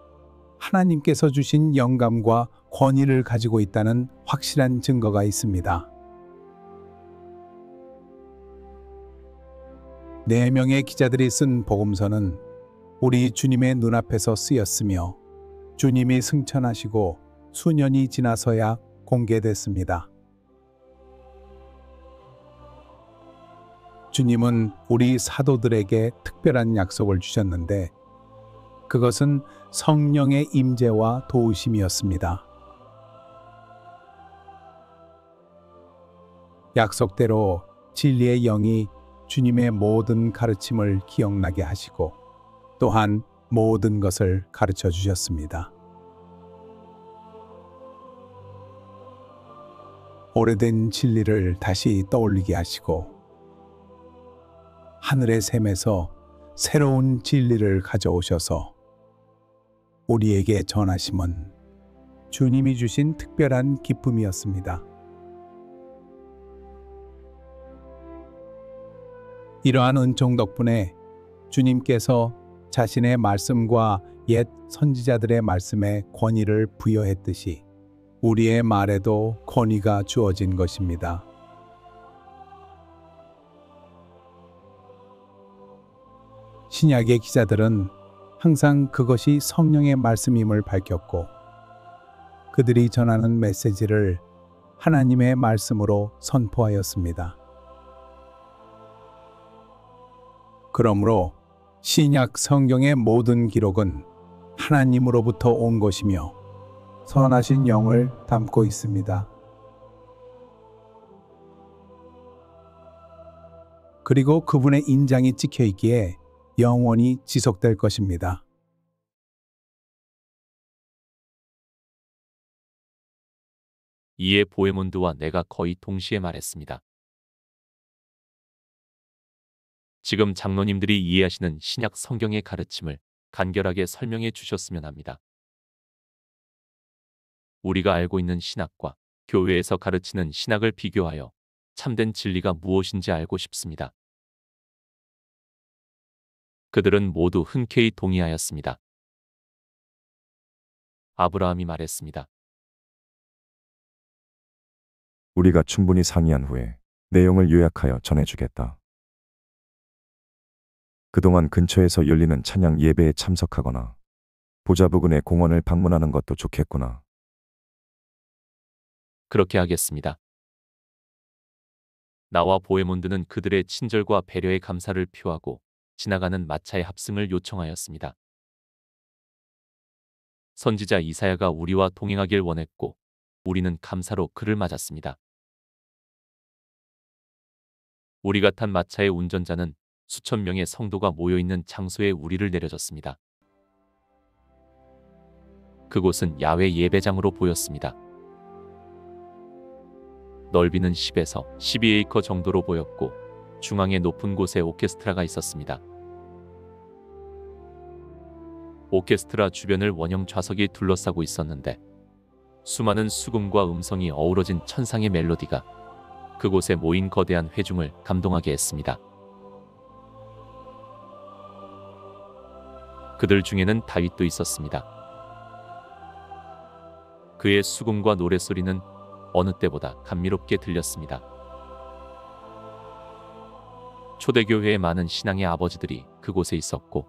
하나님께서 주신 영감과 권위를 가지고 있다는 확실한 증거가 있습니다. 4명의 기자들이 쓴 복음서는 우리 주님의 눈앞에서 쓰였으며 주님이 승천하시고 수년이 지나서야 공개됐습니다. 주님은 우리 사도들에게 특별한 약속을 주셨는데 그것은 성령의 임재와 도우심이었습니다. 약속대로 진리의 영이 주님의 모든 가르침을 기억나게 하시고 또한 모든 것을 가르쳐 주셨습니다. 오래된 진리를 다시 떠올리게 하시고 하늘의 샘에서 새로운 진리를 가져오셔서 우리에게 전하심은 주님이 주신 특별한 기쁨이었습니다. 이러한 은총 덕분에 주님께서 자신의 말씀과 옛 선지자들의 말씀에 권위를 부여했듯이 우리의 말에도 권위가 주어진 것입니다. 신약의 기자들은 항상 그것이 성령의 말씀임을 밝혔고 그들이 전하는 메시지를 하나님의 말씀으로 선포하였습니다. 그러므로 신약 성경의 모든 기록은 하나님으로부터 온 것이며 선하신 영을 담고 있습니다. 그리고 그분의 인장이 찍혀 있기에 영원히 지속될 것입니다. 이에 보헤몬드와 내가 거의 동시에 말했습니다. 지금 장로님들이 이해하시는 신약 성경의 가르침을 간결하게 설명해 주셨으면 합니다. 우리가 알고 있는 신학과 교회에서 가르치는 신학을 비교하여 참된 진리가 무엇인지 알고 싶습니다. 그들은 모두 흔쾌히 동의하였습니다. 아브라함이 말했습니다. 우리가 충분히 상의한 후에 내용을 요약하여 전해주겠다. 그동안 근처에서 열리는 찬양 예배에 참석하거나 보좌 부근의 공원을 방문하는 것도 좋겠구나. 그렇게 하겠습니다. 나와 보헤몬드는 그들의 친절과 배려에 감사를 표하고 지나가는 마차의 합승을 요청하였습니다. 선지자 이사야가 우리와 동행하길 원했고 우리는 감사로 그를 맞았습니다. 우리가 탄 마차의 운전자는 수천 명의 성도가 모여 있는 장소에 우리를 내려줬습니다. 그곳은 야외 예배장으로 보였습니다. 넓이는 10에서 12에이커 정도로 보였고 중앙의 높은 곳에 오케스트라가 있었습니다. 오케스트라 주변을 원형 좌석이 둘러싸고 있었는데 수많은 수금과 음성이 어우러진 천상의 멜로디가 그곳에 모인 거대한 회중을 감동하게 했습니다. 그들 중에는 다윗도 있었습니다. 그의 수금과 노랫소리는 어느 때보다 감미롭게 들렸습니다. 초대교회의 많은 신앙의 아버지들이 그곳에 있었고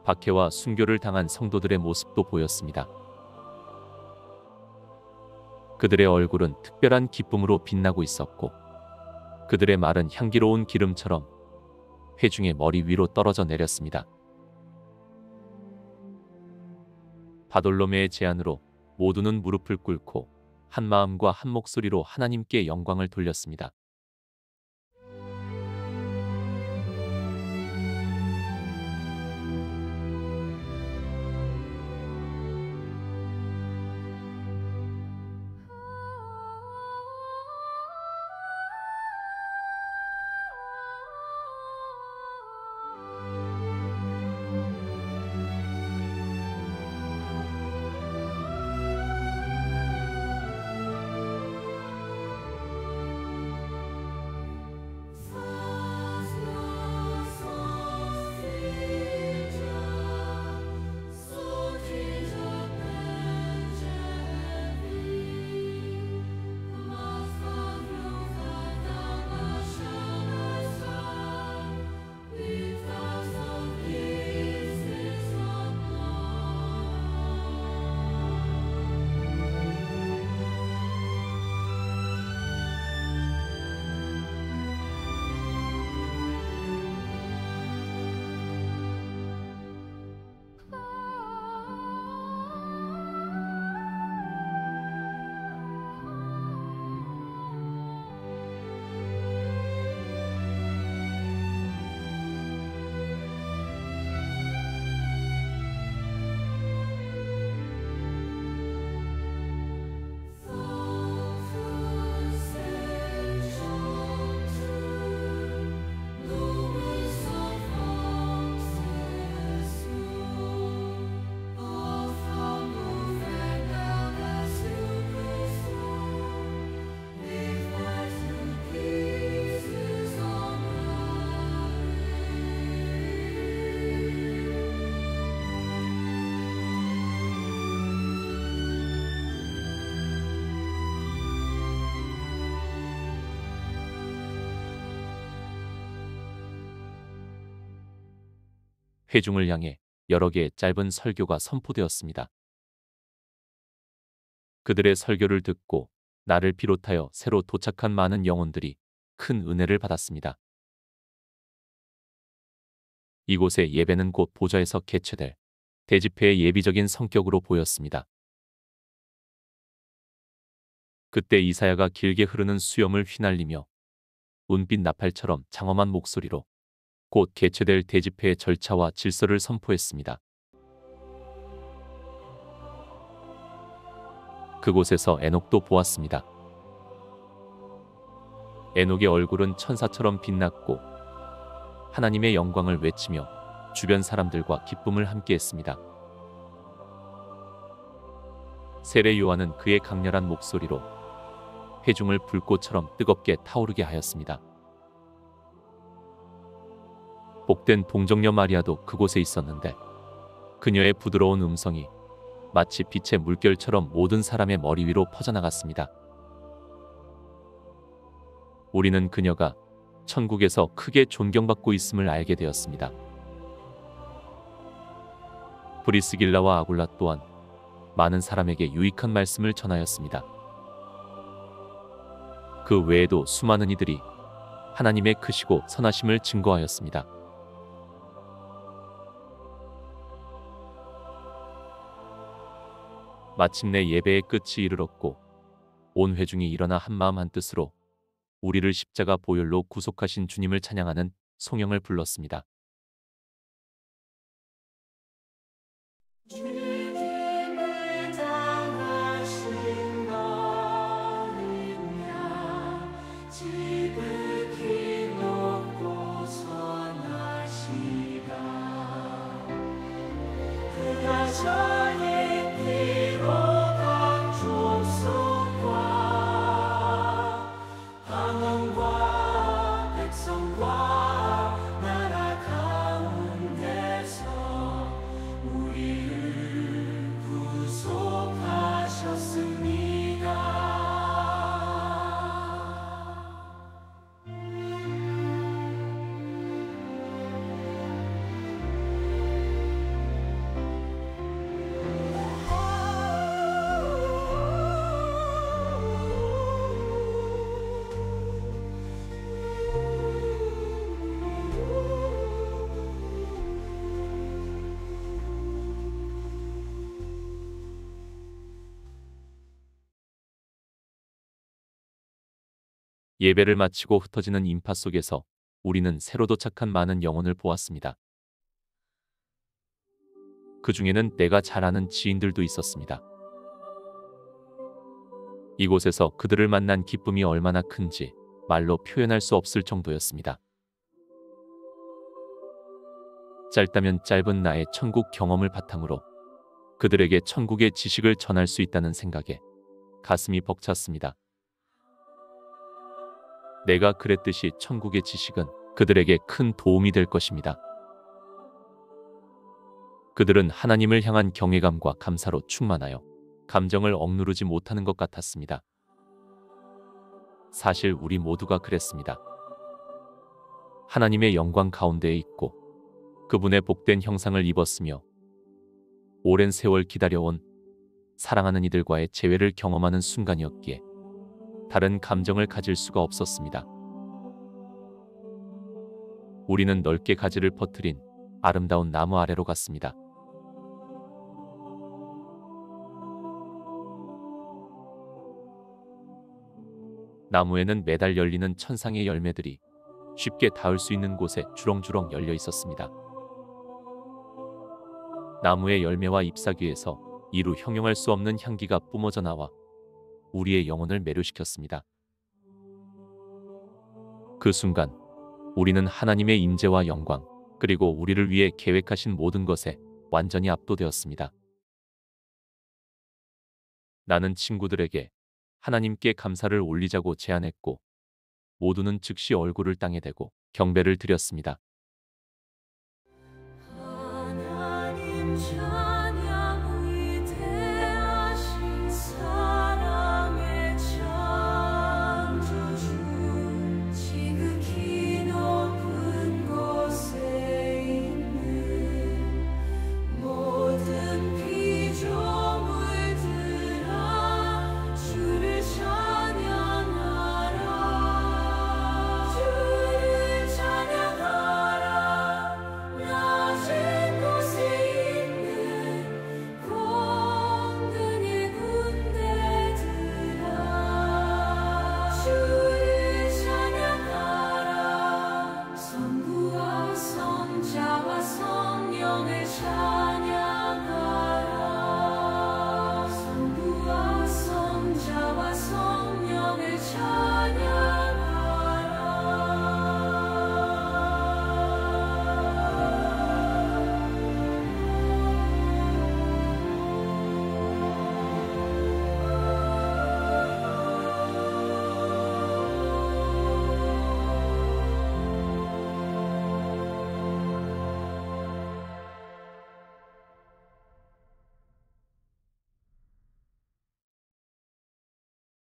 박해와 순교를 당한 성도들의 모습도 보였습니다. 그들의 얼굴은 특별한 기쁨으로 빛나고 있었고 그들의 말은 향기로운 기름처럼 회중의 머리 위로 떨어져 내렸습니다. 바돌로메의 제안으로 모두는 무릎을 꿇고 한 마음과 한 목소리로 하나님께 영광을 돌렸습니다. 회중을 향해 여러 개의 짧은 설교가 선포되었습니다. 그들의 설교를 듣고 나를 비롯하여 새로 도착한 많은 영혼들이 큰 은혜를 받았습니다. 이곳의 예배는 곧 보좌에서 개최될 대집회의 예비적인 성격으로 보였습니다. 그때 이사야가 길게 흐르는 수염을 휘날리며 운빛 나팔처럼 장엄한 목소리로 곧 개최될 대집회의 절차와 질서를 선포했습니다. 그곳에서 에녹도 보았습니다. 에녹의 얼굴은 천사처럼 빛났고 하나님의 영광을 외치며 주변 사람들과 기쁨을 함께했습니다. 세례 요한은 그의 강렬한 목소리로 회중을 불꽃처럼 뜨겁게 타오르게 하였습니다. 복된 동정녀 마리아도 그곳에 있었는데 그녀의 부드러운 음성이 마치 빛의 물결처럼 모든 사람의 머리 위로 퍼져나갔습니다. 우리는 그녀가 천국에서 크게 존경받고 있음을 알게 되었습니다. 브리스길라와 아굴라 또한 많은 사람에게 유익한 말씀을 전하였습니다. 그 외에도 수많은 이들이 하나님의 크시고 선하심을 증거하였습니다. 마침내 예배의 끝이 이르렀고 온 회중이 일어나 한마음 한뜻으로 우리를 십자가 보혈로 구속하신 주님을 찬양하는 송영을 불렀습니다. 주님을 당하신 너는야 지극히 높고 선하시다. 그가 전에 피로 각 족속과 방언과 백성과 나라 가운데서 우리를 구속하셨습니다. 예배를 마치고 흩어지는 인파 속에서 우리는 새로 도착한 많은 영혼을 보았습니다. 그 중에는 내가 잘 아는 지인들도 있었습니다. 이곳에서 그들을 만난 기쁨이 얼마나 큰지 말로 표현할 수 없을 정도였습니다. 짧다면 짧은 나의 천국 경험을 바탕으로 그들에게 천국의 지식을 전할 수 있다는 생각에 가슴이 벅찼습니다. 내가 그랬듯이 천국의 지식은 그들에게 큰 도움이 될 것입니다. 그들은 하나님을 향한 경외감과 감사로 충만하여 감정을 억누르지 못하는 것 같았습니다. 사실 우리 모두가 그랬습니다. 하나님의 영광 가운데에 있고 그분의 복된 형상을 입었으며 오랜 세월 기다려온 사랑하는 이들과의 재회를 경험하는 순간이었기에 다른 감정을 가질 수가 없었습니다. 우리는 넓게 가지를 퍼뜨린 아름다운 나무 아래로 갔습니다. 나무에는 매달 열리는 천상의 열매들이 쉽게 닿을 수 있는 곳에 주렁주렁 열려 있었습니다. 나무의 열매와 잎사귀에서 이루 형용할 수 없는 향기가 뿜어져 나와 우리의 영혼을 매료시켰습니다. 그 순간 우리는 하나님의 임재와 영광 그리고 우리를 위해 계획하신 모든 것에 완전히 압도되었습니다. 나는 친구들에게 하나님께 감사를 올리자고 제안했고 모두는 즉시 얼굴을 땅에 대고 경배를 드렸습니다. 하나님 찬양 위대하신 사랑의 창조주 지극히 높은 곳에 있는 모든 피조물들아 주를 찬양하라. 주를 찬양하라. 낮은 곳에 있는 공등의 군대들아 주를 찬양하라. 성부와 성자와 성령을 찬양하라. 성부와 성자와 성령을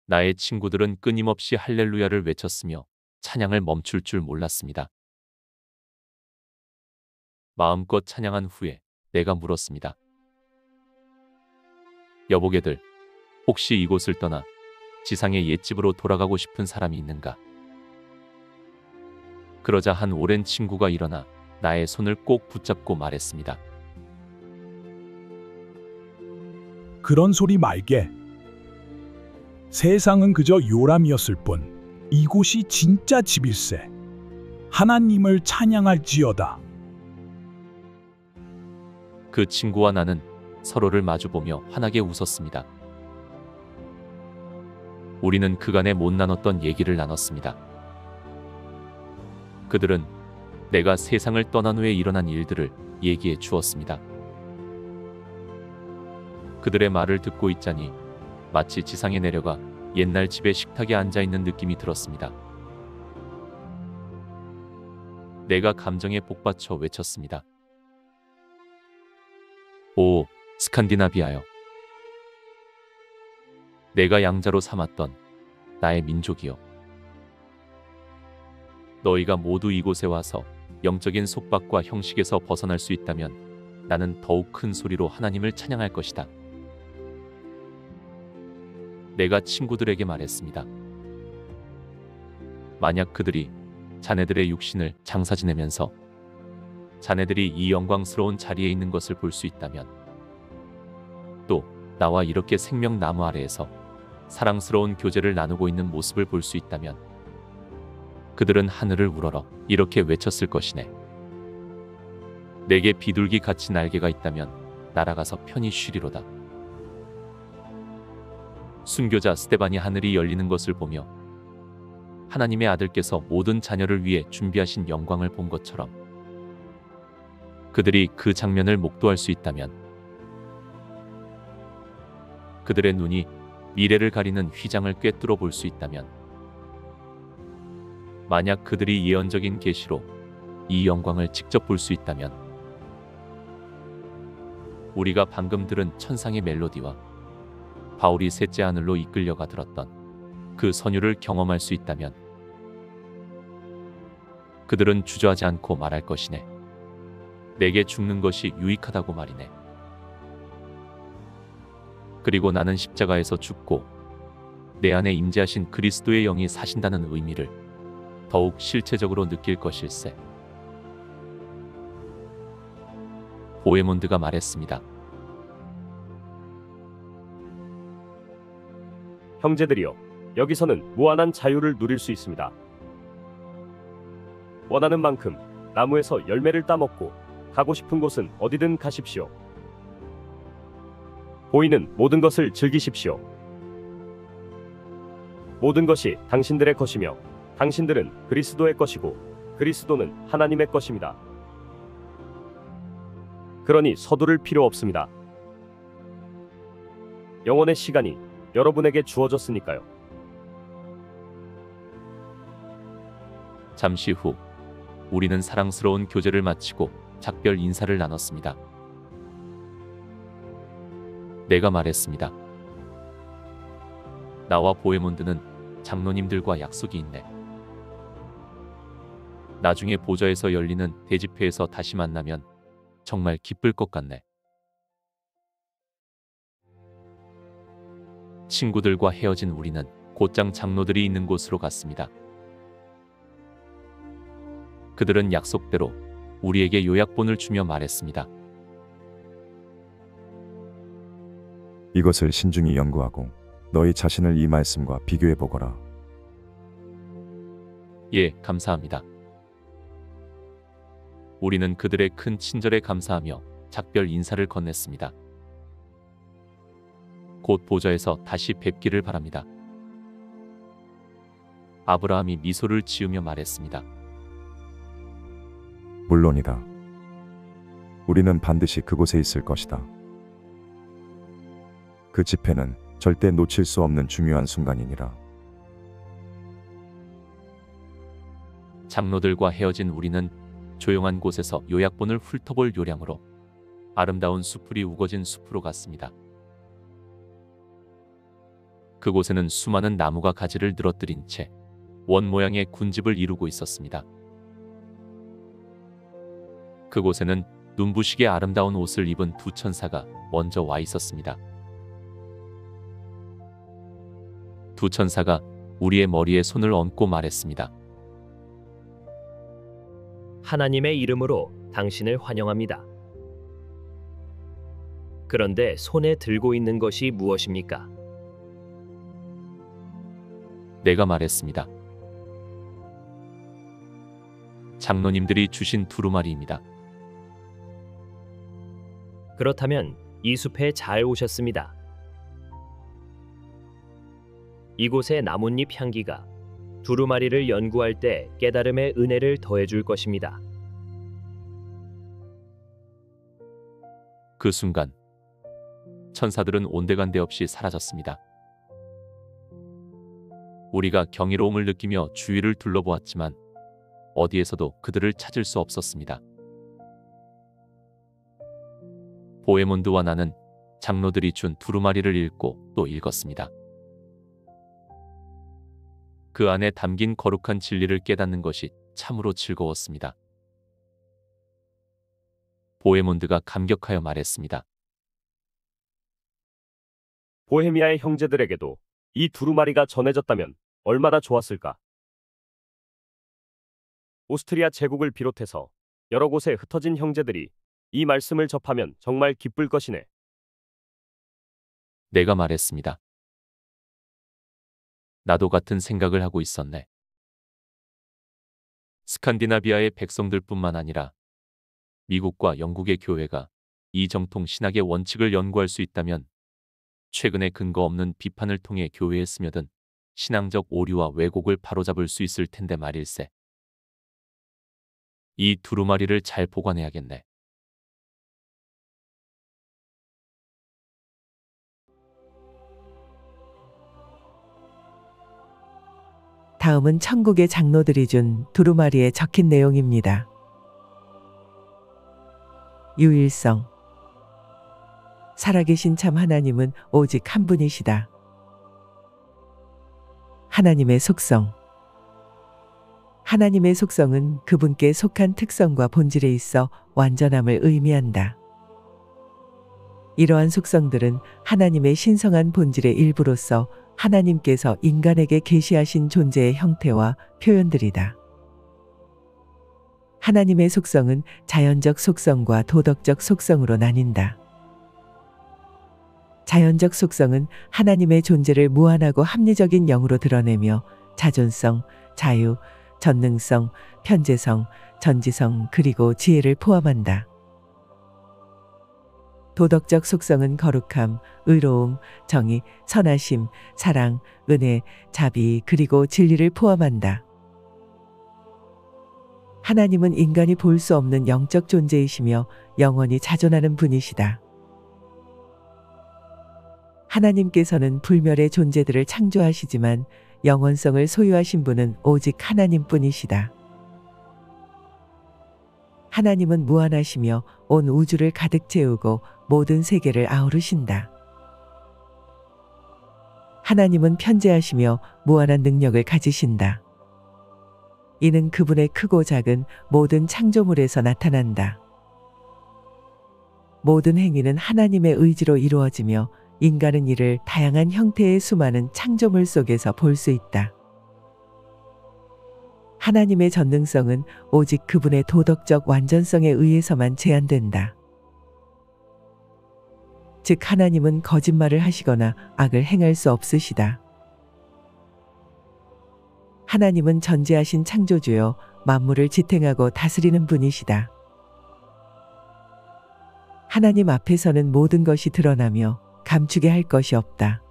나의 친구들은 끊임없이 할렐루야를 외쳤으며 찬양을 멈출 줄 몰랐습니다. 마음껏 찬양한 후에 내가 물었습니다. 여보게들, 혹시 이곳을 떠나 지상의 옛집으로 돌아가고 싶은 사람이 있는가? 그러자 한 오랜 친구가 일어나 나의 손을 꼭 붙잡고 말했습니다. 그런 소리 말게. 세상은 그저 요람이었을 뿐 이곳이 진짜 집일세. 하나님을 찬양할지어다. 그 친구와 나는 서로를 마주보며 환하게 웃었습니다. 우리는 그간에 못 나눴던 얘기를 나눴습니다. 그들은 내가 세상을 떠난 후에 일어난 일들을 얘기해 주었습니다. 그들의 말을 듣고 있자니 마치 지상에 내려가 옛날 집의 식탁에 앉아있는 느낌이 들었습니다. 내가 감정에 복받쳐 외쳤습니다. 오, 스칸디나비아여. 내가 양자로 삼았던 나의 민족이여. 너희가 모두 이곳에 와서 영적인 속박과 형식에서 벗어날 수 있다면 나는 더욱 큰 소리로 하나님을 찬양할 것이다. 내가 친구들에게 말했습니다. 만약 그들이 자네들의 육신을 장사 지내면서 자네들이 이 영광스러운 자리에 있는 것을 볼 수 있다면, 또 나와 이렇게 생명나무 아래에서 사랑스러운 교제를 나누고 있는 모습을 볼 수 있다면 그들은 하늘을 우러러 이렇게 외쳤을 것이네. 내게 비둘기 같이 날개가 있다면 날아가서 편히 쉬리로다. 순교자 스데반이 하늘이 열리는 것을 보며 하나님의 아들께서 모든 자녀를 위해 준비하신 영광을 본 것처럼 그들이 그 장면을 목도할 수 있다면, 그들의 눈이 미래를 가리는 휘장을 꿰뚫어 볼 수 있다면, 만약 그들이 예언적인 계시로 이 영광을 직접 볼 수 있다면, 우리가 방금 들은 천상의 멜로디와 바울이 셋째 하늘로 이끌려가 들었던 그 선율을 경험할 수 있다면, 그들은 주저하지 않고 말할 것이네. 내게 죽는 것이 유익하다고 말이네. 그리고 나는 십자가에서 죽고 내 안에 임재하신 그리스도의 영이 사신다는 의미를 더욱 실체적으로 느낄 것일세. 보헤몬드가 말했습니다. 형제들이여, 여기서는 무한한 자유를 누릴 수 있습니다. 원하는 만큼 나무에서 열매를 따먹고 가고 싶은 곳은 어디든 가십시오. 보이는 모든 것을 즐기십시오. 모든 것이 당신들의 것이며 당신들은 그리스도의 것이고 그리스도는 하나님의 것입니다. 그러니 서두를 필요 없습니다. 영혼의 시간이 여러분에게 주어졌으니까요. 잠시 후 우리는 사랑스러운 교제를 마치고 작별 인사를 나눴습니다. 내가 말했습니다. 나와 보헤몬드는 장로님들과 약속이 있네. 나중에 보좌에서 열리는 대집회에서 다시 만나면 정말 기쁠 것 같네. 친구들과 헤어진 우리는 곧장 장로들이 있는 곳으로 갔습니다. 그들은 약속대로 우리에게 요약본을 주며 말했습니다. 이것을 신중히 연구하고 너희 자신을 이 말씀과 비교해 보거라. 예, 감사합니다. 우리는 그들의 큰 친절에 감사하며 작별 인사를 건넸습니다. 곧 보좌에서 다시 뵙기를 바랍니다. 아브라함이 미소를 지으며 말했습니다. 물론이다. 우리는 반드시 그곳에 있을 것이다. 그 집회는 절대 놓칠 수 없는 중요한 순간이니라. 장로들과 헤어진 우리는 조용한 곳에서 요약본을 훑어볼 요량으로 아름다운 수풀이 우거진 숲으로 갔습니다. 그곳에는 수많은 나무가 가지를 늘어뜨린 채 원 모양의 군집을 이루고 있었습니다. 그곳에는 눈부시게 아름다운 옷을 입은 두 천사가 먼저 와 있었습니다. 두 천사가 우리의 머리에 손을 얹고 말했습니다. 하나님의 이름으로 당신을 환영합니다. 그런데 손에 들고 있는 것이 무엇입니까? 내가 말했습니다. 장로님들이 주신 두루마리입니다. 그렇다면 이 숲에 잘 오셨습니다. 이곳의 나뭇잎 향기가 두루마리를 연구할 때 깨달음의 은혜를 더해줄 것입니다. 그 순간 천사들은 온데간데 없이 사라졌습니다. 우리가 경이로움을 느끼며 주위를 둘러보았지만 어디에서도 그들을 찾을 수 없었습니다. 보헤몬드와 나는 장로들이 준 두루마리를 읽고 또 읽었습니다. 그 안에 담긴 거룩한 진리를 깨닫는 것이 참으로 즐거웠습니다. 보헤몬드가 감격하여 말했습니다. 보헤미아의 형제들에게도 이 두루마리가 전해졌다면 얼마나 좋았을까. 오스트리아 제국을 비롯해서 여러 곳에 흩어진 형제들이 이 말씀을 접하면 정말 기쁠 것이네. 내가 말했습니다. 나도 같은 생각을 하고 있었네. 스칸디나비아의 백성들뿐만 아니라 미국과 영국의 교회가 이 정통 신학의 원칙을 연구할 수 있다면 최근에 근거 없는 비판을 통해 교회에 스며든 신앙적 오류와 왜곡을 바로잡을 수 있을 텐데 말일세. 이 두루마리를 잘 보관해야겠네. 다음은 천국의 장로들이 준 두루마리에 적힌 내용입니다. 유일성. 살아계신 참 하나님은 오직 한 분이시다. 하나님의 속성. 하나님의 속성은 그분께 속한 특성과 본질에 있어 완전함을 의미한다. 이러한 속성들은 하나님의 신성한 본질의 일부로서 하나님께서 인간에게 계시하신 존재의 형태와 표현들이다. 하나님의 속성은 자연적 속성과 도덕적 속성으로 나뉜다. 자연적 속성은 하나님의 존재를 무한하고 합리적인 영으로 드러내며 자존성, 자유, 전능성, 편재성, 전지성 그리고 지혜를 포함한다. 도덕적 속성은 거룩함, 의로움, 정의, 선하심, 사랑, 은혜, 자비 그리고 진리를 포함한다. 하나님은 인간이 볼 수 없는 영적 존재이시며 영원히 자존하는 분이시다. 하나님께서는 불멸의 존재들을 창조하시지만 영원성을 소유하신 분은 오직 하나님뿐이시다. 하나님은 무한하시며 온 우주를 가득 채우고 모든 세계를 아우르신다. 하나님은 편재하시며 무한한 능력을 가지신다. 이는 그분의 크고 작은 모든 창조물에서 나타난다. 모든 행위는 하나님의 의지로 이루어지며 인간은 이를 다양한 형태의 수많은 창조물 속에서 볼 수 있다. 하나님의 전능성은 오직 그분의 도덕적 완전성에 의해서만 제한된다. 즉 하나님은 거짓말을 하시거나 악을 행할 수 없으시다. 하나님은 전지하신 창조주요 만물을 지탱하고 다스리는 분이시다. 하나님 앞에서는 모든 것이 드러나며 감추게 할 것이 없다.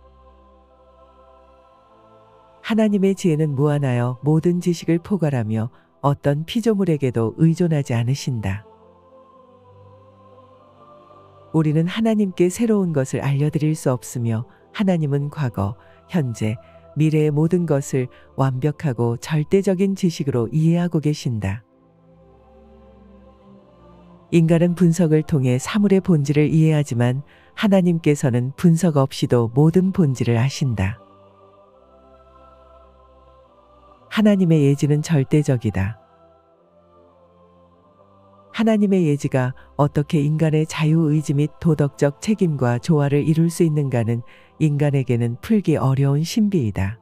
하나님의 지혜는 무한하여 모든 지식을 포괄하며 어떤 피조물에게도 의존하지 않으신다. 우리는 하나님께 새로운 것을 알려드릴 수 없으며 하나님은 과거, 현재, 미래의 모든 것을 완벽하고 절대적인 지식으로 이해하고 계신다. 인간은 분석을 통해 사물의 본질을 이해하지만 하나님께서는 분석 없이도 모든 본질을 아신다. 하나님의 예지는 절대적이다. 하나님의 예지가 어떻게 인간의 자유의지 및 도덕적 책임과 조화를 이룰 수 있는가는 인간에게는 풀기 어려운 신비이다.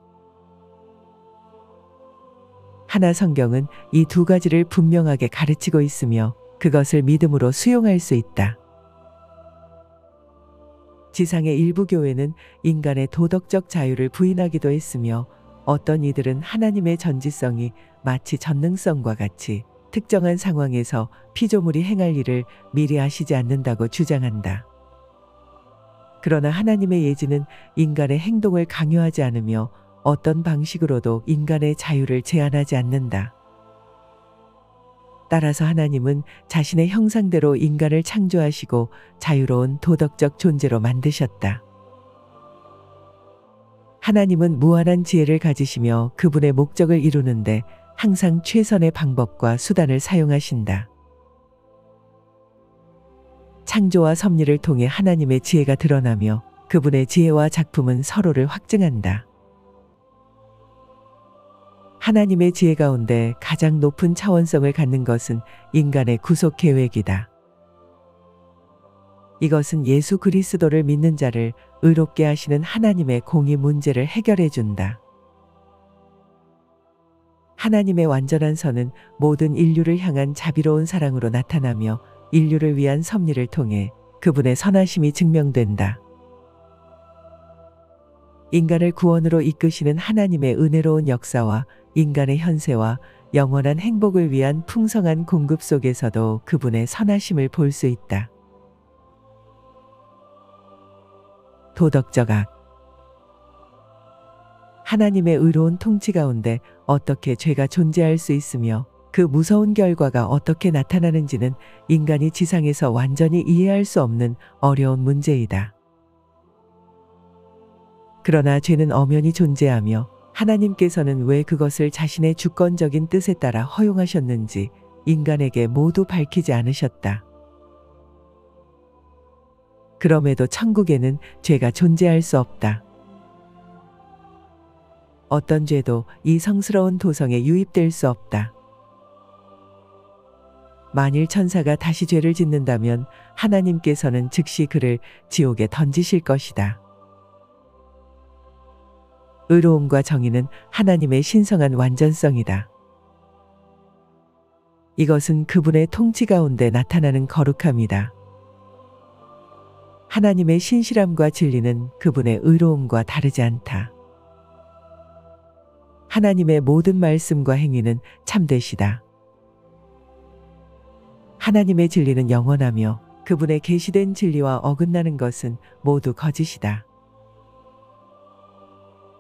하나 성경은 이 두 가지를 분명하게 가르치고 있으며 그것을 믿음으로 수용할 수 있다. 지상의 일부 교회는 인간의 도덕적 자유를 부인하기도 했으며 어떤 이들은 하나님의 전지성이 마치 전능성과 같이 특정한 상황에서 피조물이 행할 일을 미리 아시지 않는다고 주장한다. 그러나 하나님의 예지는 인간의 행동을 강요하지 않으며 어떤 방식으로도 인간의 자유를 제한하지 않는다. 따라서 하나님은 자신의 형상대로 인간을 창조하시고 자유로운 도덕적 존재로 만드셨다. 하나님은 무한한 지혜를 가지시며 그분의 목적을 이루는데 항상 최선의 방법과 수단을 사용하신다. 창조와 섭리를 통해 하나님의 지혜가 드러나며 그분의 지혜와 작품은 서로를 확증한다. 하나님의 지혜 가운데 가장 높은 차원성을 갖는 것은 인간의 구속 계획이다. 이것은 예수 그리스도를 믿는 자를 의롭게 하시는 하나님의 공의 문제를 해결해 준다. 하나님의 완전한 선은 모든 인류를 향한 자비로운 사랑으로 나타나며 인류를 위한 섭리를 통해 그분의 선하심이 증명된다. 인간을 구원으로 이끄시는 하나님의 은혜로운 역사와 인간의 현세와 영원한 행복을 위한 풍성한 공급 속에서도 그분의 선하심을 볼 수 있다. 도덕적 악. 하나님의 의로운 통치 가운데 어떻게 죄가 존재할 수 있으며 그 무서운 결과가 어떻게 나타나는지는 인간이 지상에서 완전히 이해할 수 없는 어려운 문제이다. 그러나 죄는 엄연히 존재하며 하나님께서는 왜 그것을 자신의 주권적인 뜻에 따라 허용하셨는지 인간에게 모두 밝히지 않으셨다. 그럼에도 천국에는 죄가 존재할 수 없다. 어떤 죄도 이 성스러운 도성에 유입될 수 없다. 만일 천사가 다시 죄를 짓는다면 하나님께서는 즉시 그를 지옥에 던지실 것이다. 의로움과 정의는 하나님의 신성한 완전성이다. 이것은 그분의 통치 가운데 나타나는 거룩함이다. 하나님의 신실함과 진리는 그분의 의로움과 다르지 않다. 하나님의 모든 말씀과 행위는 참되시다. 하나님의 진리는 영원하며 그분의 계시된 진리와 어긋나는 것은 모두 거짓이다.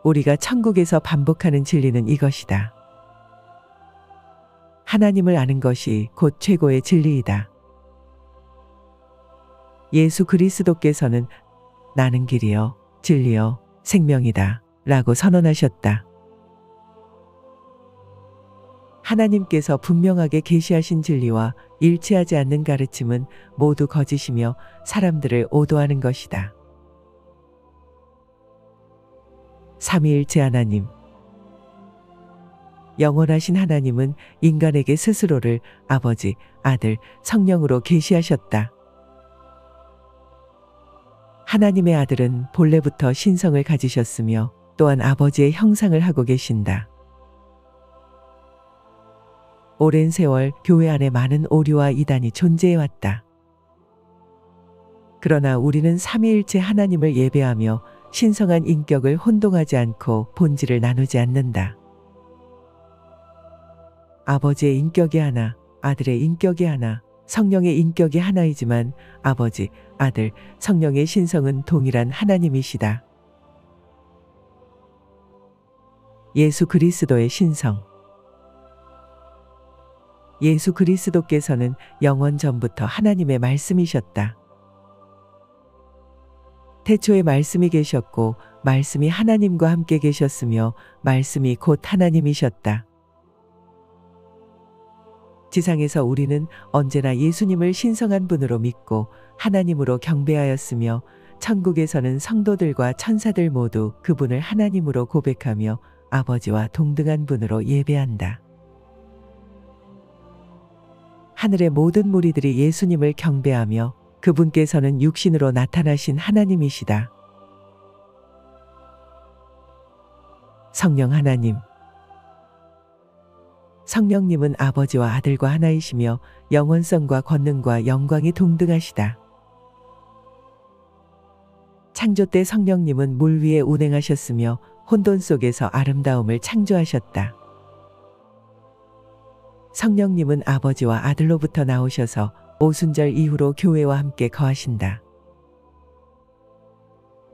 우리가 천국에서 반복하는 진리는 이것이다. 하나님을 아는 것이 곧 최고의 진리이다. 예수 그리스도께서는 나는 길이요, 진리요, 생명이다 라고 선언하셨다. 하나님께서 분명하게 계시하신 진리와 일치하지 않는 가르침은 모두 거짓이며 사람들을 오도하는 것이다. 삼위일체 하나님. 영원하신 하나님은 인간에게 스스로를 아버지, 아들, 성령으로 계시하셨다. 하나님의 아들은 본래부터 신성을 가지셨으며 또한 아버지의 형상을 하고 계신다. 오랜 세월 교회 안에 많은 오류와 이단이 존재해왔다. 그러나 우리는 삼위일체 하나님을 예배하며 신성한 인격을 혼동하지 않고 본질을 나누지 않는다. 아버지의 인격이 하나, 아들의 인격이 하나, 성령의 인격이 하나이지만 아버지, 아들, 성령의 신성은 동일한 하나님이시다. 예수 그리스도의 신성. 예수 그리스도께서는 영원 전부터 하나님의 말씀이셨다. 태초에 말씀이 계셨고 말씀이 하나님과 함께 계셨으며 말씀이 곧 하나님이셨다. 지상에서 우리는 언제나 예수님을 신성한 분으로 믿고 하나님으로 경배하였으며 천국에서는 성도들과 천사들 모두 그분을 하나님으로 고백하며 아버지와 동등한 분으로 예배한다. 하늘의 모든 무리들이 예수님을 경배하며 그분께서는 육신으로 나타나신 하나님이시다. 성령 하나님. 성령님은 아버지와 아들과 하나이시며 영원성과 권능과 영광이 동등하시다. 창조 때 성령님은 물 위에 운행하셨으며 혼돈 속에서 아름다움을 창조하셨다. 성령님은 아버지와 아들로부터 나오셔서 오순절 이후로 교회와 함께 거하신다.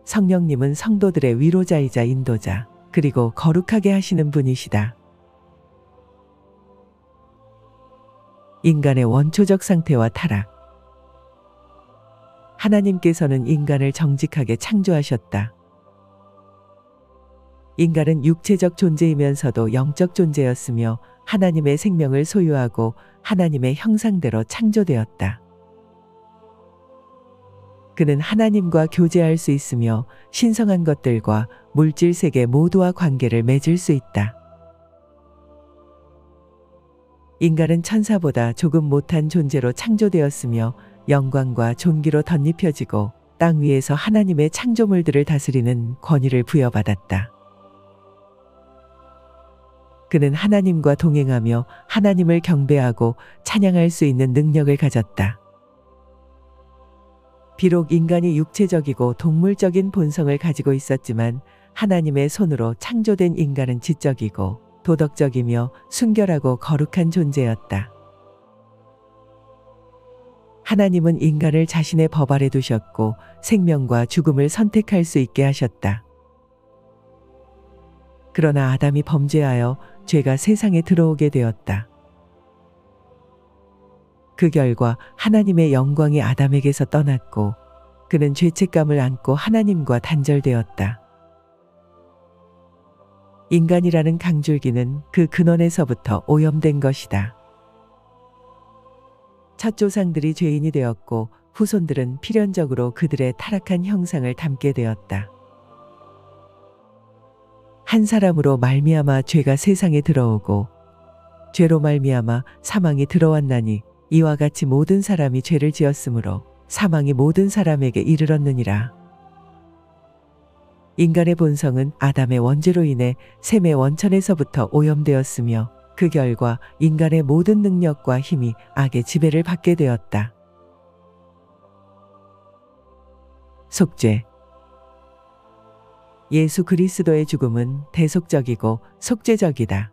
성령님은 성도들의 위로자이자 인도자, 그리고 거룩하게 하시는 분이시다. 인간의 원초적 상태와 타락. 하나님께서는 인간을 정직하게 창조하셨다. 인간은 육체적 존재이면서도 영적 존재였으며 하나님의 생명을 소유하고 하나님의 형상대로 창조되었다. 그는 하나님과 교제할 수 있으며 신성한 것들과 물질 세계 모두와 관계를 맺을 수 있다. 인간은 천사보다 조금 못한 존재로 창조되었으며 영광과 존귀로 덧입혀지고 땅 위에서 하나님의 창조물들을 다스리는 권위를 부여받았다. 그는 하나님과 동행하며 하나님을 경배하고 찬양할 수 있는 능력을 가졌다. 비록 인간이 육체적이고 동물적인 본성을 가지고 있었지만 하나님의 손으로 창조된 인간은 지적이고 도덕적이며 순결하고 거룩한 존재였다. 하나님은 인간을 자신의 법 아래 두셨고 생명과 죽음을 선택할 수 있게 하셨다. 그러나 아담이 범죄하여 죄가 세상에 들어오게 되었다. 그 결과 하나님의 영광이 아담에게서 떠났고 그는 죄책감을 안고 하나님과 단절되었다. 인간이라는 강줄기는 그 근원에서부터 오염된 것이다. 첫 조상들이 죄인이 되었고 후손들은 필연적으로 그들의 타락한 형상을 담게 되었다. 한 사람으로 말미암아 죄가 세상에 들어오고 죄로 말미암아 사망이 들어왔나니 이와 같이 모든 사람이 죄를 지었으므로 사망이 모든 사람에게 이르렀느니라. 인간의 본성은 아담의 원죄로 인해 셈의 원천에서부터 오염되었으며 그 결과 인간의 모든 능력과 힘이 악의 지배를 받게 되었다. 속죄. 예수 그리스도의 죽음은 대속적이고 속죄적이다.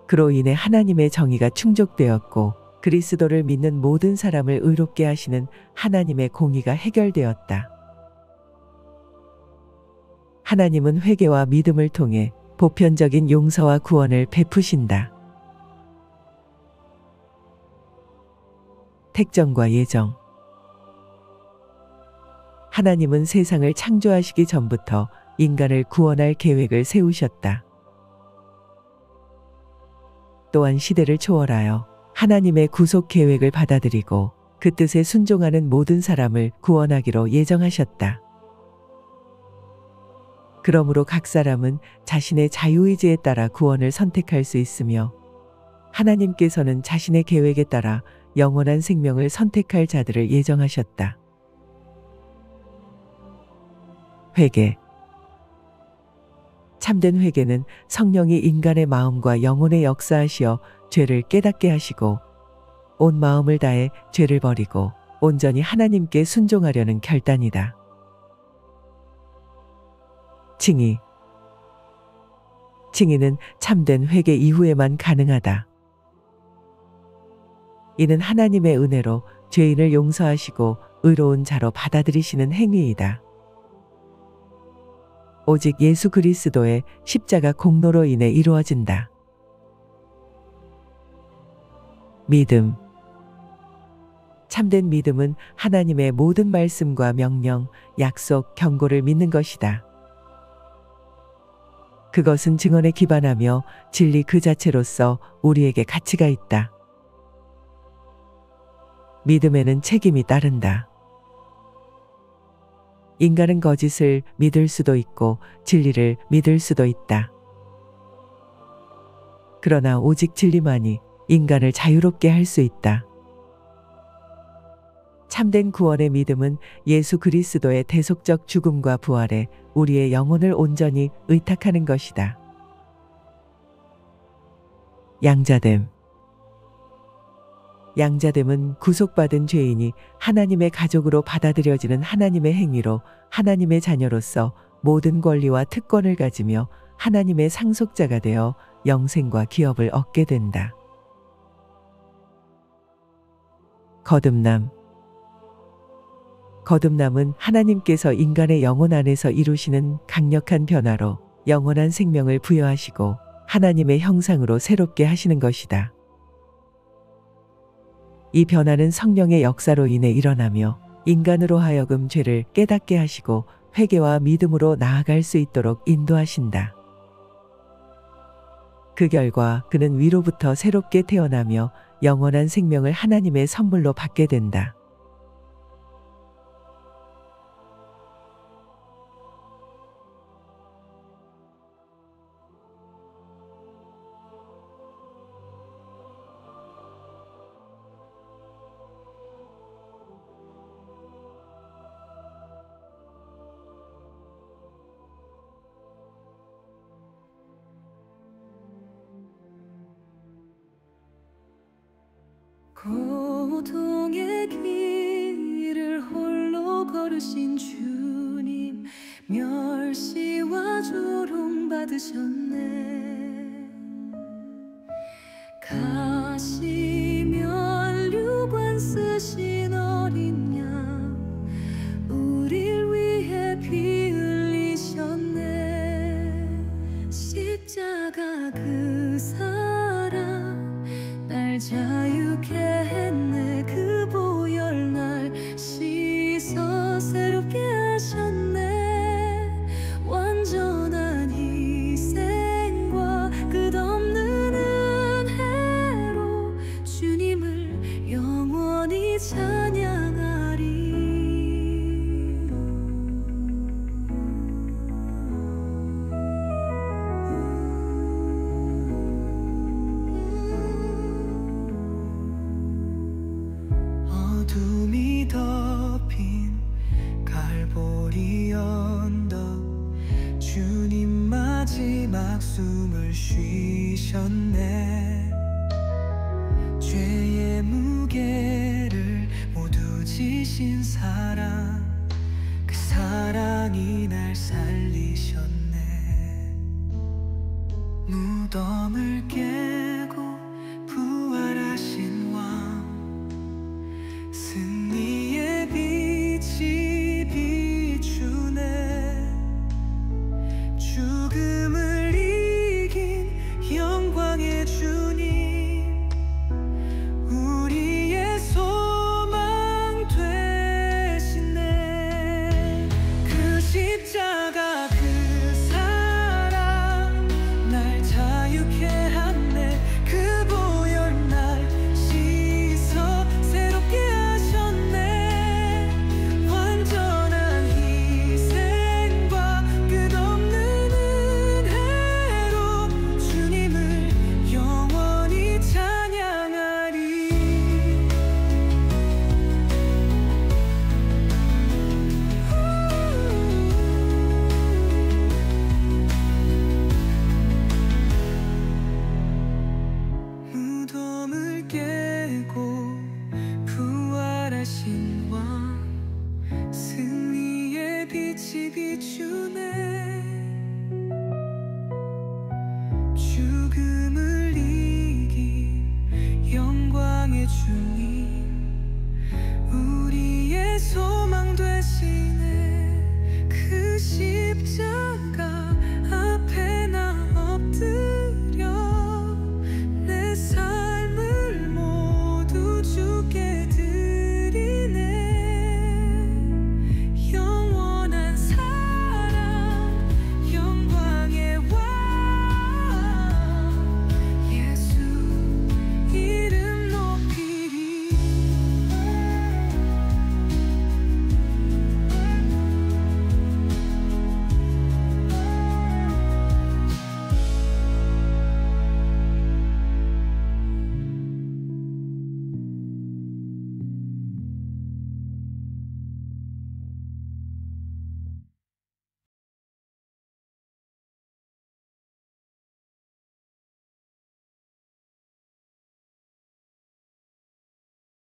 그로 인해 하나님의 정의가 충족되었고 그리스도를 믿는 모든 사람을 의롭게 하시는 하나님의 공의가 해결되었다. 하나님은 회개와 믿음을 통해 보편적인 용서와 구원을 베푸신다. 택정과 예정. 하나님은 세상을 창조하시기 전부터 인간을 구원할 계획을 세우셨다. 또한 시대를 초월하여 하나님의 구속 계획을 받아들이고 그 뜻에 순종하는 모든 사람을 구원하기로 예정하셨다. 그러므로 각 사람은 자신의 자유의지에 따라 구원을 선택할 수 있으며 하나님께서는 자신의 계획에 따라 영원한 생명을 선택할 자들을 예정하셨다. 회개. 참된 회개는 성령이 인간의 마음과 영혼에 역사하시어 죄를 깨닫게 하시고 온 마음을 다해 죄를 버리고 온전히 하나님께 순종하려는 결단이다. 칭의. 칭의는 참된 회개 이후에만 가능하다. 이는 하나님의 은혜로 죄인을 용서하시고 의로운 자로 받아들이시는 행위이다. 오직 예수 그리스도의 십자가 공로로 인해 이루어진다. 믿음. 참된 믿음은 하나님의 모든 말씀과 명령, 약속, 경고를 믿는 것이다. 그것은 증언에 기반하며 진리 그 자체로서 우리에게 가치가 있다. 믿음에는 책임이 따른다. 인간은 거짓을 믿을 수도 있고 진리를 믿을 수도 있다. 그러나 오직 진리만이 인간을 자유롭게 할 수 있다. 참된 구원의 믿음은 예수 그리스도의 대속적 죽음과 부활에 우리의 영혼을 온전히 의탁하는 것이다. 양자됨. 양자됨은 구속받은 죄인이 하나님의 가족으로 받아들여지는 하나님의 행위로 하나님의 자녀로서 모든 권리와 특권을 가지며 하나님의 상속자가 되어 영생과 기업을 얻게 된다. 거듭남. 거듭남은 하나님께서 인간의 영혼 안에서 이루시는 강력한 변화로 영원한 생명을 부여하시고 하나님의 형상으로 새롭게 하시는 것이다. 이 변화는 성령의 역사로 인해 일어나며 인간으로 하여금 죄를 깨닫게 하시고 회개와 믿음으로 나아갈 수 있도록 인도하신다. 그 결과 그는 위로부터 새롭게 태어나며 영원한 생명을 하나님의 선물로 받게 된다. 고통의 길을 홀로 걸으신 주님, 멸시와 조롱 받으셨네. 가시면류관 쓰신 어린 양, 우릴 위해 피 흘리셨네. 십자가 그 사랑 날 자유케 했네. 그 보혈 날 씻어 새롭게 하셨네. 완전한 희생과 끝없는 은혜로 주님을 영원히 찬양하리. 어둠이 덮인 갈보리 언덕, 주님 마지막 숨을 쉬셨네.